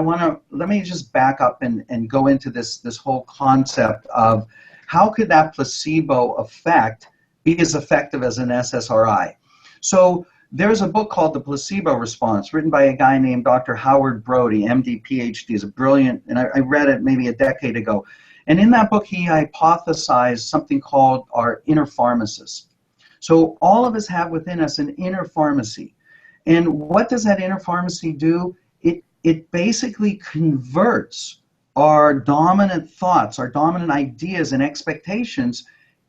let me just back up and go into this whole concept of how could that placebo effect be as effective as an SSRI? So there's a book called The Placebo Response, written by a guy named Dr. Howard Brody, MD, PhD. Is a brilliant, and I read it maybe a decade ago. And in that book, he hypothesized something called our inner pharmacist. So all of us have within us an inner pharmacy. And what does that inner pharmacy do? It basically converts our dominant thoughts, our dominant ideas and expectations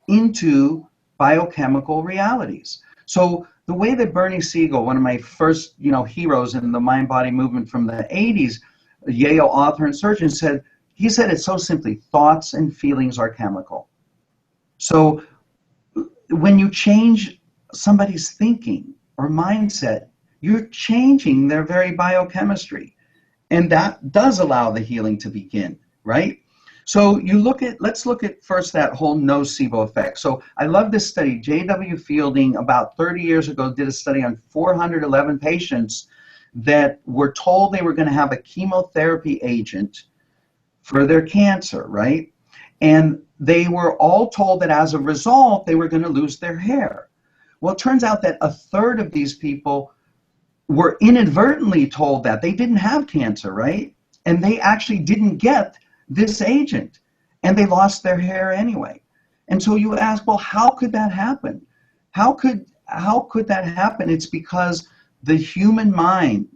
into biochemical realities. So the way that Bernie Siegel, one of my first, heroes in the mind-body movement from the 80s, a Yale author and surgeon, he said it so simply: thoughts and feelings are chemical. So when you change somebody's thinking or mindset, you're changing their very biochemistry. And that does allow the healing to begin, right? So let's look at first that whole nocebo effect. So I love this study. J.W. Fielding, about 30 years ago, did a study on 411 patients that were told they were going to have a chemotherapy agent for their cancer, right? And they were all told that as a result, they were going to lose their hair. Well, it turns out that a third of these people were inadvertently told that they didn't have cancer, right? And they actually didn't get this agent, and they lost their hair anyway. And so you ask, well, how could that happen? How could that happen? It's because the human mind,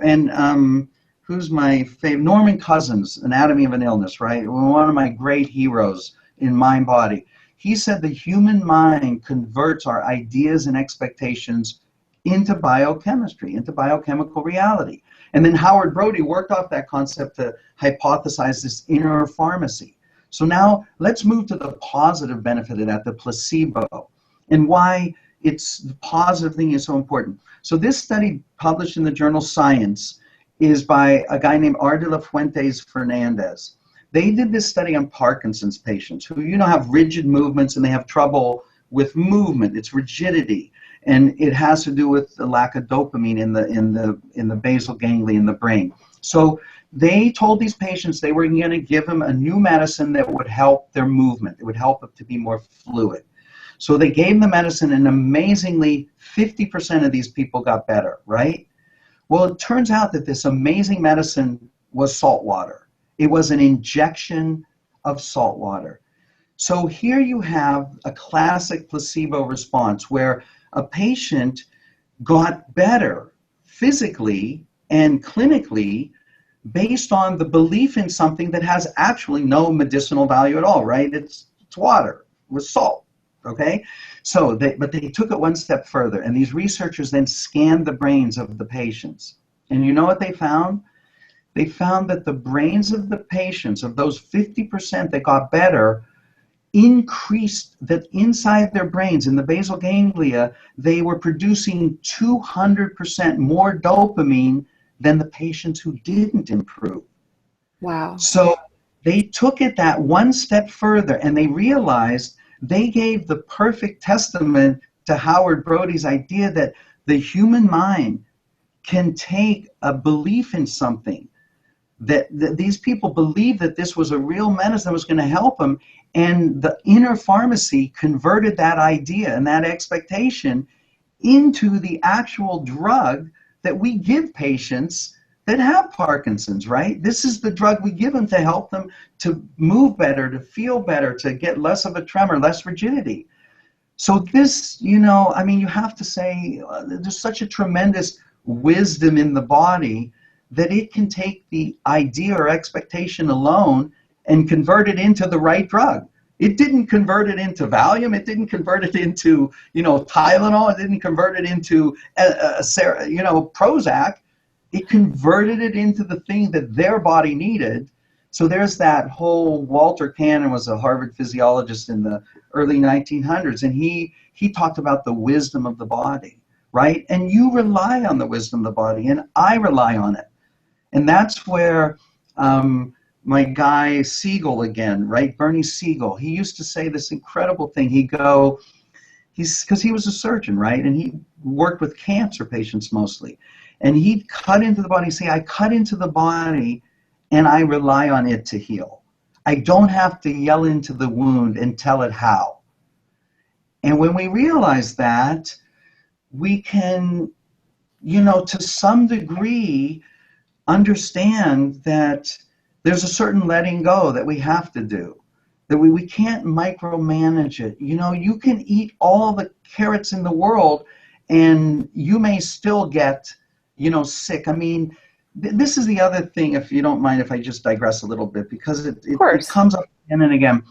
and who's my favorite? Norman Cousins, Anatomy of an Illness, right? One of my great heroes in Mind Body. He said the human mind converts our ideas and expectations into biochemistry, into biochemical reality. And then Howard Brody worked off that concept to hypothesize this inner pharmacy. So now let's move to the positive benefit of that, the placebo, and why it's the positive thing is so important. So this study published in the journal Science is by a guy named R. de la Fuentes Fernandez. They did this study on Parkinson's patients who, have rigid movements and they have trouble with movement. It's rigidity, and it has to do with the lack of dopamine in the basal ganglia in the brain. So they told these patients they were going to give them a new medicine that would help their movement. It would help them to be more fluid. So they gave them the medicine, and amazingly, 50% of these people got better, right? Well, it turns out that this amazing medicine was salt water. It was an injection of salt water. So here you have a classic placebo response where a patient got better physically and clinically based on the belief in something that has actually no medicinal value at all, right? It's water with salt. Okay, but they took it one step further, and these researchers then scanned the brains of the patients. And you know what they found? They found that the brains of the patients, of those 50% that got better, increased, that inside their brains, in the basal ganglia, they were producing 200% more dopamine than the patients who didn't improve. Wow. So they took it that one step further, and they realized they gave the perfect testament to Howard Brody's idea that the human mind can take a belief in something, that these people believed that this was a real medicine that was going to help them, and the inner pharmacy converted that idea and that expectation into the actual drug that we give patients that have Parkinson's, right? This is the drug we give them to help them to move better, to feel better, to get less of a tremor, less rigidity. So this, you have to say there's such a tremendous wisdom in the body that it can take the idea or expectation alone and convert it into the right drug. It didn't convert it into Valium. It didn't convert it into, Tylenol. It didn't convert it into, Prozac. It converted it into the thing that their body needed. So there's that whole, Walter Cannon was a Harvard physiologist in the early 1900s, and he talked about the wisdom of the body, right? And you rely on the wisdom of the body, and I rely on it. And that's where my guy Siegel again, right? Bernie Siegel, he used to say this incredible thing. Because he was a surgeon, right? And he worked with cancer patients mostly. And he'd cut into the body, say, I cut into the body and I rely on it to heal. I don't have to yell into the wound and tell it how. And when we realize that, we can, to some degree, understand that there's a certain letting go that we have to do, that we can't micromanage it. You can eat all the carrots in the world and you may still get sick. I mean, this is the other thing, if you don't mind if I just digress a little bit, because it comes up again and again.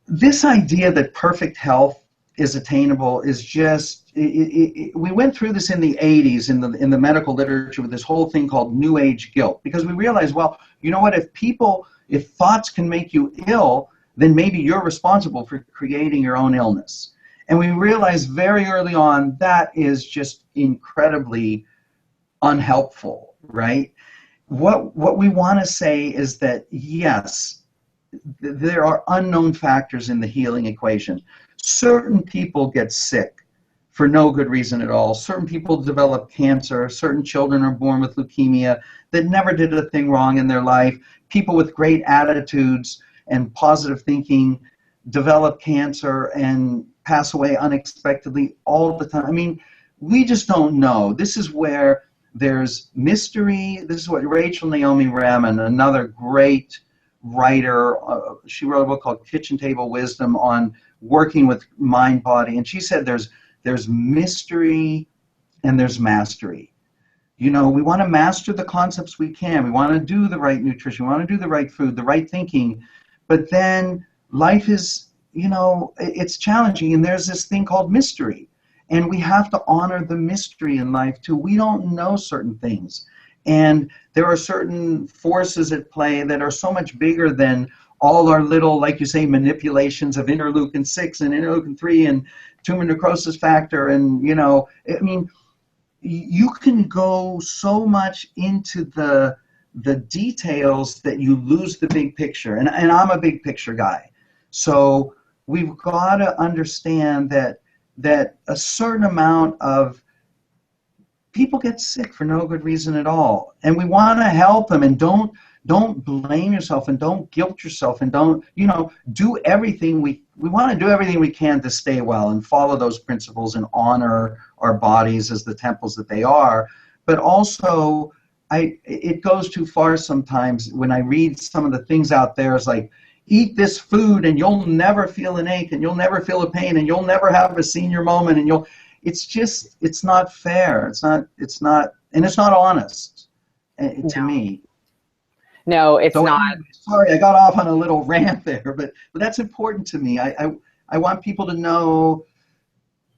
This idea that perfect health is attainable is just, we went through this in the 80s in the medical literature with this whole thing called New Age guilt, because we realized, well, you know what, if thoughts can make you ill, then maybe you're responsible for creating your own illness. And we realized very early on that is just incredibly unhelpful, right? What we want to say is that, yes, there are unknown factors in the healing equation. Certain people get sick for no good reason at all. Certain people develop cancer. Certain children are born with leukemia that never did a thing wrong in their life. People with great attitudes and positive thinking develop cancer and pass away unexpectedly all the time. I mean, we just don't know. This is where there's mystery. This is what Rachel Naomi Raman, another great writer. She wrote a book called Kitchen Table Wisdom on working with mind, body. And she said there's mystery and there's mastery. You know, we want to master the concepts we can. We want to do the right nutrition. We want to do the right food, the right thinking. But then life is, you know, it's challenging. And there's this thing called mystery. And we have to honor the mystery in life too. We don't know certain things. And there are certain forces at play that are so much bigger than all our little, like you say, manipulations of interleukin 6 and interleukin 3 and tumor necrosis factor. And, you know, I mean, you can go so much into the details that you lose the big picture. And I'm a big picture guy. So we've got to understand that a certain amount of people get sick for no good reason at all. And we want to help them, and don't blame yourself, and don't guilt yourself, and don't, you know, do everything we want to do everything we can to stay well and follow those principles and honor our bodies as the temples that they are. But also, it goes too far sometimes when I read some of the things out there. It's like, eat this food and you'll never feel an ache and you'll never feel a pain and you'll never have a senior moment, and it's not fair. It's not, and it's not honest to me. No, it's not. Sorry, I got off on a little rant there, but that's important to me. I want people to know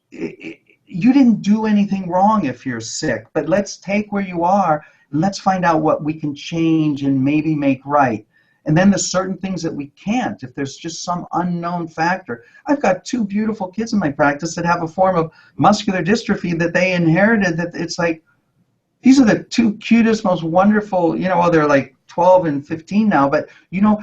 you didn't do anything wrong if you're sick, but let's take where you are and let's find out what we can change and maybe make right. And then there's certain things that we can't, if there's just some unknown factor. I've got 2 beautiful kids in my practice that have a form of muscular dystrophy that they inherited, that it's like, these are the 2 cutest, most wonderful, you know, well, they're like 12 and 15 now, but, you know,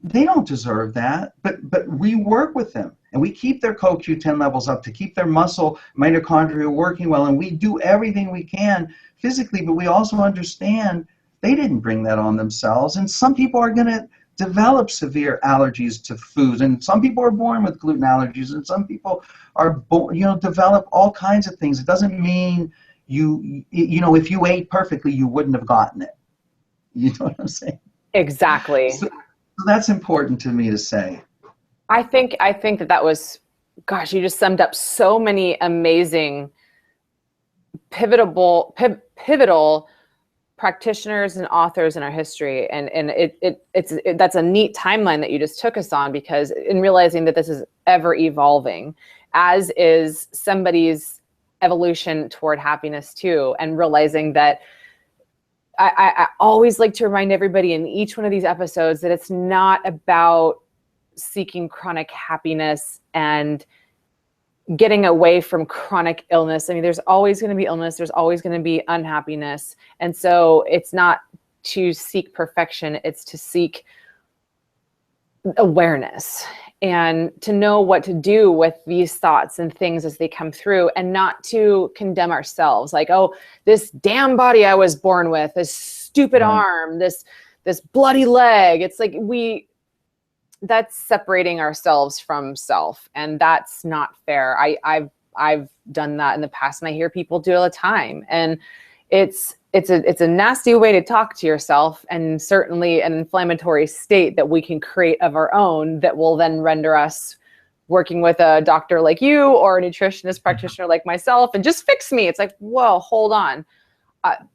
they don't deserve that. But we work with them, and we keep their CoQ10 levels up to keep their muscle mitochondria working well, and we do everything we can physically, but we also understand they didn't bring that on themselves. And some people are going to develop severe allergies to foods, and some people are born with gluten allergies, and some people are born, you know, develop all kinds of things. It doesn't mean you know, if you ate perfectly, you wouldn't have gotten it. You know what I'm saying? Exactly. So that's important to me to say. I think that was, gosh, you just summed up so many amazing pivotal practitioners and authors in our history, and that's a neat timeline that you just took us on, because in realizing that this is ever evolving, as is somebody's evolution toward happiness too, and realizing that I always like to remind everybody in each one of these episodes that it's not about seeking chronic happiness and getting away from chronic illness. I mean, there's always going to be illness. There's always going to be unhappiness. And so it's not to seek perfection. It's to seek awareness and to know what to do with these thoughts and things as they come through, and not to condemn ourselves. Like, oh, this damn body I was born with, this stupid arm, this bloody leg. It's like that's separating ourselves from self, and that's not fair. I've done that in the past, and I hear people do it all the time, and it's a nasty way to talk to yourself, and certainly an inflammatory state that we can create of our own that will then render us working with a doctor like you or a nutritionist practitioner like myself and just fix me. It's like, whoa, hold on.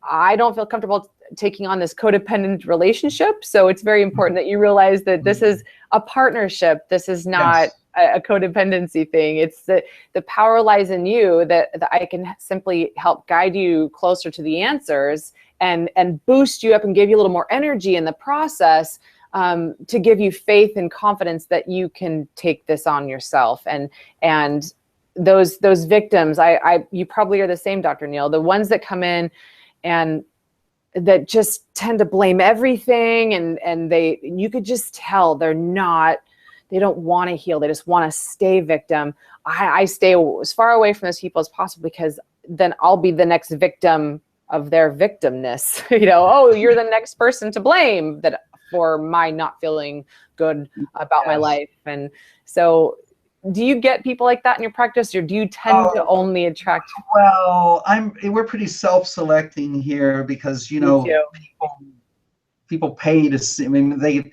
I don't feel comfortable taking on this codependent relationship. So it's very important that you realize that this is a partnership. This is not a codependency thing. It's the power lies in you, that I can simply help guide you closer to the answers and boost you up and give you a little more energy in the process, to give you faith and confidence that you can take this on yourself. And those victims, you probably are the same, Dr. Neal, the ones that come in and that just tend to blame everything, and you could just tell they don't want to heal. They just want to stay victim. I stay as far away from those people as possible, because then I'll be the next victim of their victimness. You know, oh, you're the next person to blame for my not feeling good about my life. And so, do you get people like that in your practice, or do you tend to only attract? Well, we're pretty self-selecting here, because, you know, people pay to see. I mean, they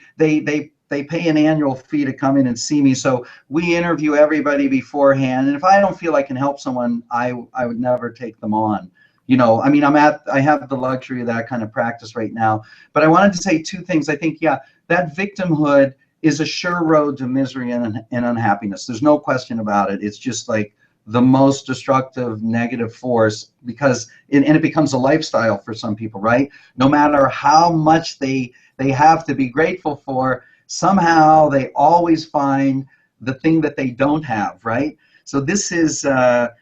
pay an annual fee to come in and see me. So we interview everybody beforehand. And if I don't feel I can help someone, I would never take them on. I mean, I have the luxury of that kind of practice right now. But I wanted to say two things. I think, yeah, that victimhood is a sure road to misery and unhappiness. There's no question about it. It's just like the most destructive negative force, because it becomes a lifestyle for some people, right? No matter how much they have to be grateful for, somehow they always find the thing that they don't have, right? So this is a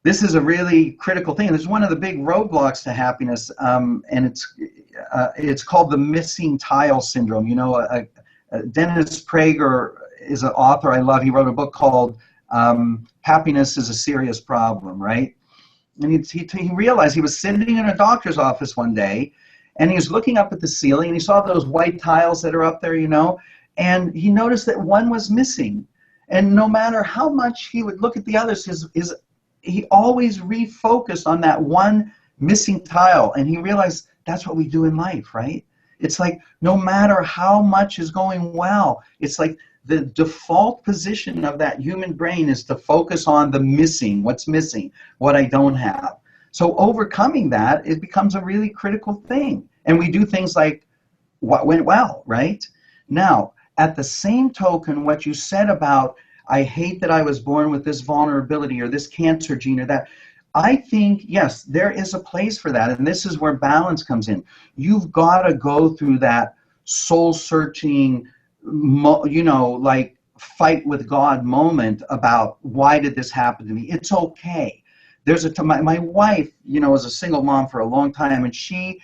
really critical thing. This is one of the big roadblocks to happiness, and it's called the missing tile syndrome. Dennis Prager is an author I love. He wrote a book called Happiness is a Serious Problem, right? And he realized, he was sitting in a doctor's office one day, and he was looking up at the ceiling, and he saw those white tiles that are up there, and he noticed that one was missing. And no matter how much he would look at the others, he always refocused on that one missing tile. And he realized that's what we do in life, right? It's like, no matter how much is going well, it's like the default position of that human brain is to focus on the missing, what's missing, what I don't have. So overcoming that, it becomes a really critical thing. And we do things like, what went well, right? Now, at the same token, what you said about, I hate that I was born with this vulnerability or this cancer gene or that, I think, yes, there is a place for that. And this is where balance comes in. You've got to go through that soul-searching, like fight with God moment about, why did this happen to me? It's okay. My wife, was a single mom for a long time, and she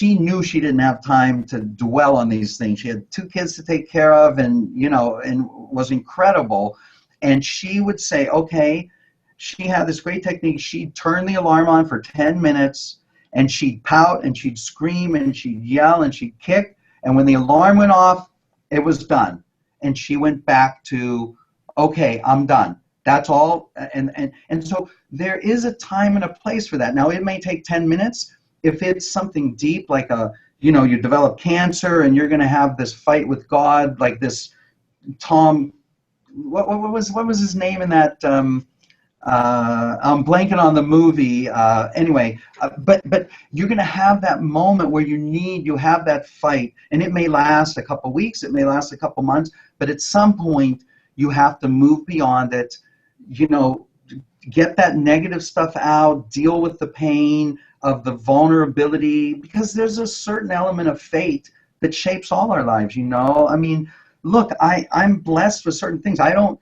knew she didn't have time to dwell on these things. She had 2 kids to take care of, and was incredible. And she would say, okay, she had this great technique. She'd turn the alarm on for 10 minutes, and she'd pout, and she'd scream, and she'd yell, and she'd kick. And when the alarm went off, it was done. And she went back to, okay, I'm done. That's all. And so there is a time and a place for that. Now, it may take 10 minutes. If it's something deep, like you develop cancer and you're going to have this fight with God, like this Tom, what was his name in that? I'm blanking on the movie. Anyway, but you're going to have that moment where you have that fight, and it may last a couple weeks, it may last a couple months, but at some point you have to move beyond it. Get that negative stuff out, deal with the pain of the vulnerability, because there's a certain element of fate that shapes all our lives. I mean, look, I'm blessed with certain things. I don't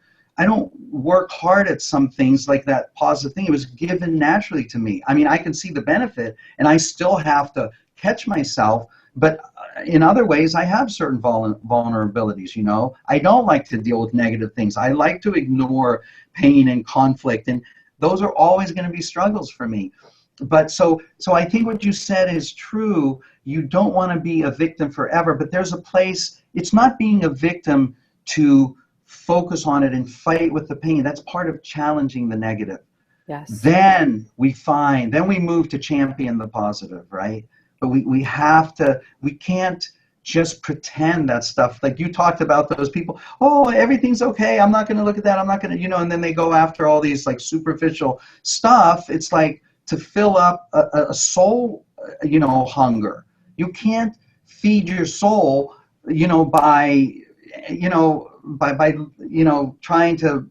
work hard at some things like that positive thing. It was given naturally to me. I mean, I can see the benefit, and I still have to catch myself. But in other ways, I have certain vulnerabilities. I don't like to deal with negative things. I like to ignore pain and conflict, and those are always going to be struggles for me. But so I think what you said is true. You don't want to be a victim forever, but there's a place. It's not being a victim to focus on it and fight with the pain. That's part of challenging the negative. Yes. Then we move to champion the positive, right? But we can't just pretend that stuff. Like you talked about those people, oh, everything's okay, I'm not going to look at that, I'm not going to, and then they go after all these like superficial stuff. It's like to fill up a soul, hunger. You can't feed your soul, by trying to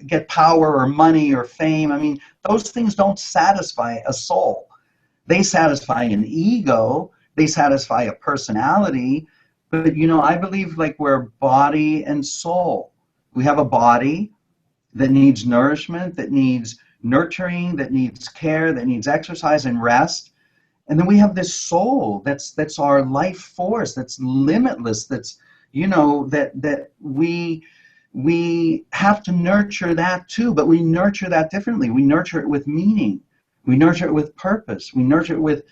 get power or money or fame. I mean, those things don't satisfy a soul. They satisfy an ego, they satisfy a personality, but I believe like we're body and soul. We have a body that needs nourishment, that needs nurturing, that needs care, that needs exercise and rest. And then we have this soul that's our life force, that's limitless, that's that we have to nurture that too, but we nurture that differently. We nurture it with meaning. We nurture it with purpose. We nurture it with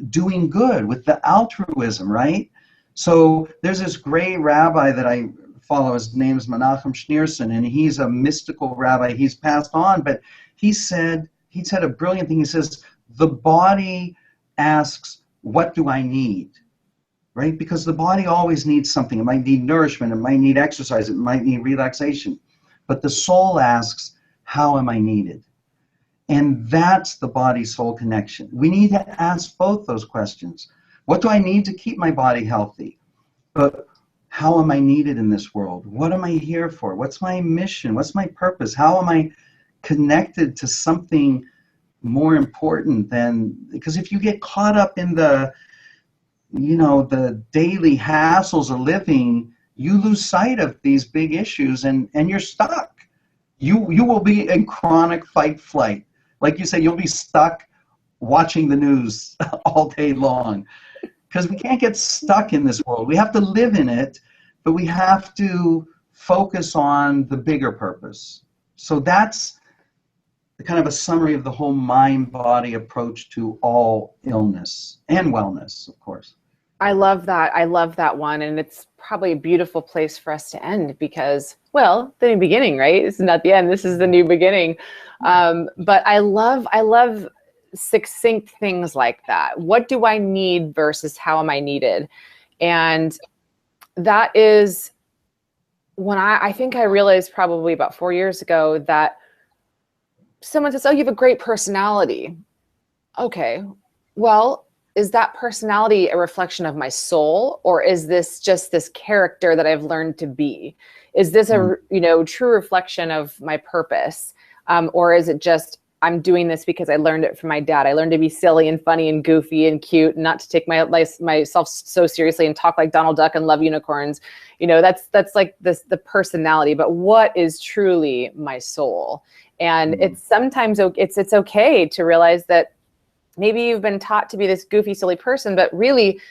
doing good, with the altruism, right? So there's this great rabbi that I follow. His name is Menachem Schneerson, and he's a mystical rabbi. He's passed on, but he said a brilliant thing. He says, the body asks, what do I need? Right? Because the body always needs something. It might need nourishment, it might need exercise, it might need relaxation. But the soul asks, how am I needed? And that's the body-soul connection. We need to ask both those questions. What do I need to keep my body healthy? But how am I needed in this world? What am I here for? What's my mission? What's my purpose? How am I connected to something more important than, because if you get caught up in the daily hassles of living, you lose sight of these big issues and you're stuck. You will be in chronic fight flight. Like you said, you'll be stuck watching the news all day long, because we can't get stuck in this world. We have to live in it, but we have to focus on the bigger purpose. So that's kind of a summary of the whole mind-body approach to all illness and wellness, of course. I love that. I love that one. And it's probably a beautiful place for us to end because, well, the new beginning, right? This is not the end. This is the new beginning. But I love succinct things like that. What do I need versus how am I needed? And that is when I think I realized probably about 4 years ago that someone says, oh, you have a great personality. Okay, well, is that personality a reflection of my soul, or is this just this character that I've learned to be? Is this a true reflection of my purpose, or is it just I'm doing this because I learned it from my dad? I learned to be silly and funny and goofy and cute, and not to take myself so seriously and talk like Donald Duck and love unicorns. That's like the personality. But what is truly my soul? And it's sometimes it's okay to realize that. Maybe you've been taught to be this goofy, silly person, but really,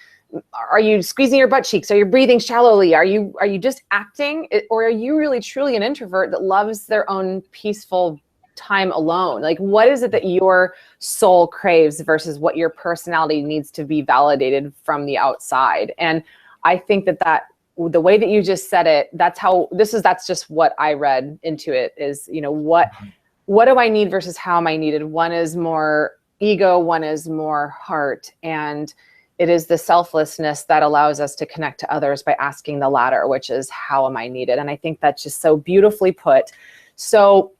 are you squeezing your butt cheeks? Are you breathing shallowly? Are you just acting? Or are you really truly an introvert that loves their own peaceful time alone? Like, what is it that your soul craves versus what your personality needs to be validated from the outside? And I think that the way that you just said it, that's just what I read into it is, what do I need versus how am I needed? One is more ego, one is more heart, and it is the selflessness that allows us to connect to others by asking the latter, which is how am I needed? And I think that's just so beautifully put. So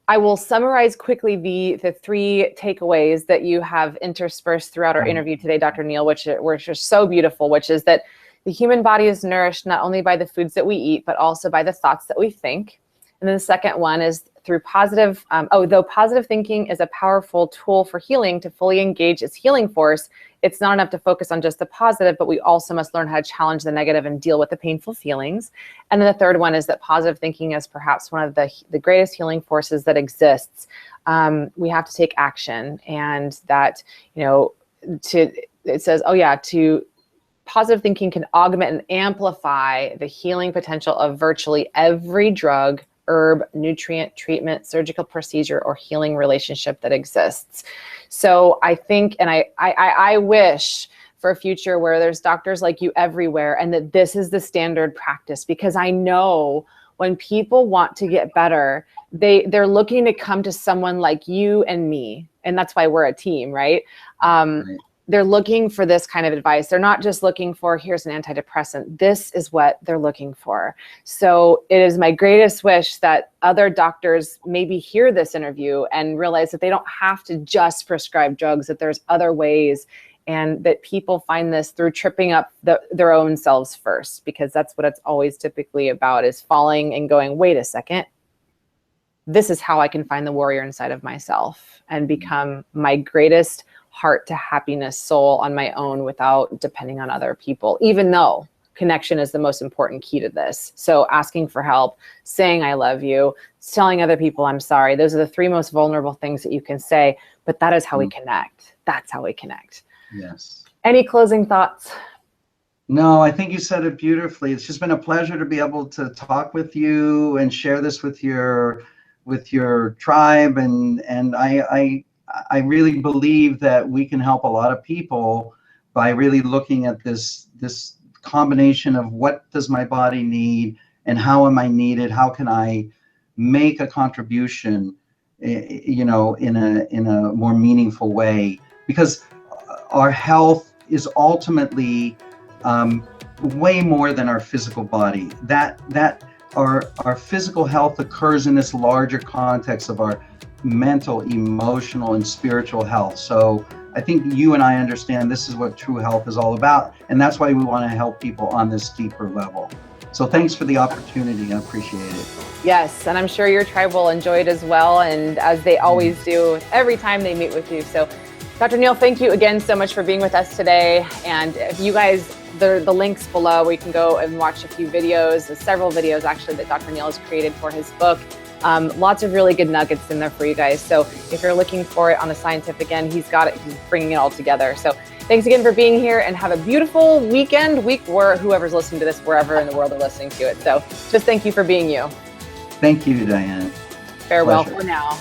I will summarize quickly the 3 takeaways that you have interspersed throughout our interview today, Dr. Neal, which are so beautiful, which is that the human body is nourished not only by the foods that we eat, but also by the thoughts that we think. And then the second one is through positive, though positive thinking is a powerful tool for healing, to fully engage its healing force, it's not enough to focus on just the positive, but we also must learn how to challenge the negative and deal with the painful feelings. And then the third one is that positive thinking is perhaps one of the greatest healing forces that exists. We have to take action, and that, it says, to positive thinking can augment and amplify the healing potential of virtually every drug, herb, nutrient, treatment, surgical procedure, or healing relationship that exists. So I think, and I wish for a future where there's doctors like you everywhere, and that this is the standard practice, because I know when people want to get better, they're looking to come to someone like you and me. And that's why we're a team, right? Right. They're looking for this kind of advice. They're not just looking for, here's an antidepressant. This is what they're looking for. So it is my greatest wish that other doctors maybe hear this interview and realize that they don't have to just prescribe drugs, that there's other ways, and that people find this through tripping up their own selves first, because that's what it's always typically about, is falling and going, wait a second, this is how I can find the warrior inside of myself and become my greatest heart to happiness soul on my own without depending on other people, even though connection is the most important key to this. So asking for help, saying I love you, telling other people I'm sorry, those are the 3 most vulnerable things that you can say, but that is how we connect. That's how we connect. Yes. Any closing thoughts? No, I think you said it beautifully. It's just been a pleasure to be able to talk with you and share this with your tribe, and I really believe that we can help a lot of people by really looking at this combination of what does my body need and how am I needed? How can I make a contribution, in a more meaningful way? Because our health is ultimately way more than our physical body. That our physical health occurs in this larger context of our mental, emotional, and spiritual health. So I think you and I understand this is what true health is all about, and that's why we want to help people on this deeper level. So thanks for the opportunity. I appreciate it. Yes, and I'm sure your tribe will enjoy it as well, and as they always do every time they meet with you. So Dr. Neal, thank you again so much for being with us today. And if you guys, the links below where you can go and watch a few videos, several videos actually that Dr. Neal has created for his book. Lots of really good nuggets in there for you guys. So if you're looking for it on a scientific end, he's got it. He's bringing it all together. So thanks again for being here, and have a beautiful week, where whoever's listening to this, wherever in the world they're listening to it. So just thank you for being you. Thank you, Diane. Farewell Pleasure. for now.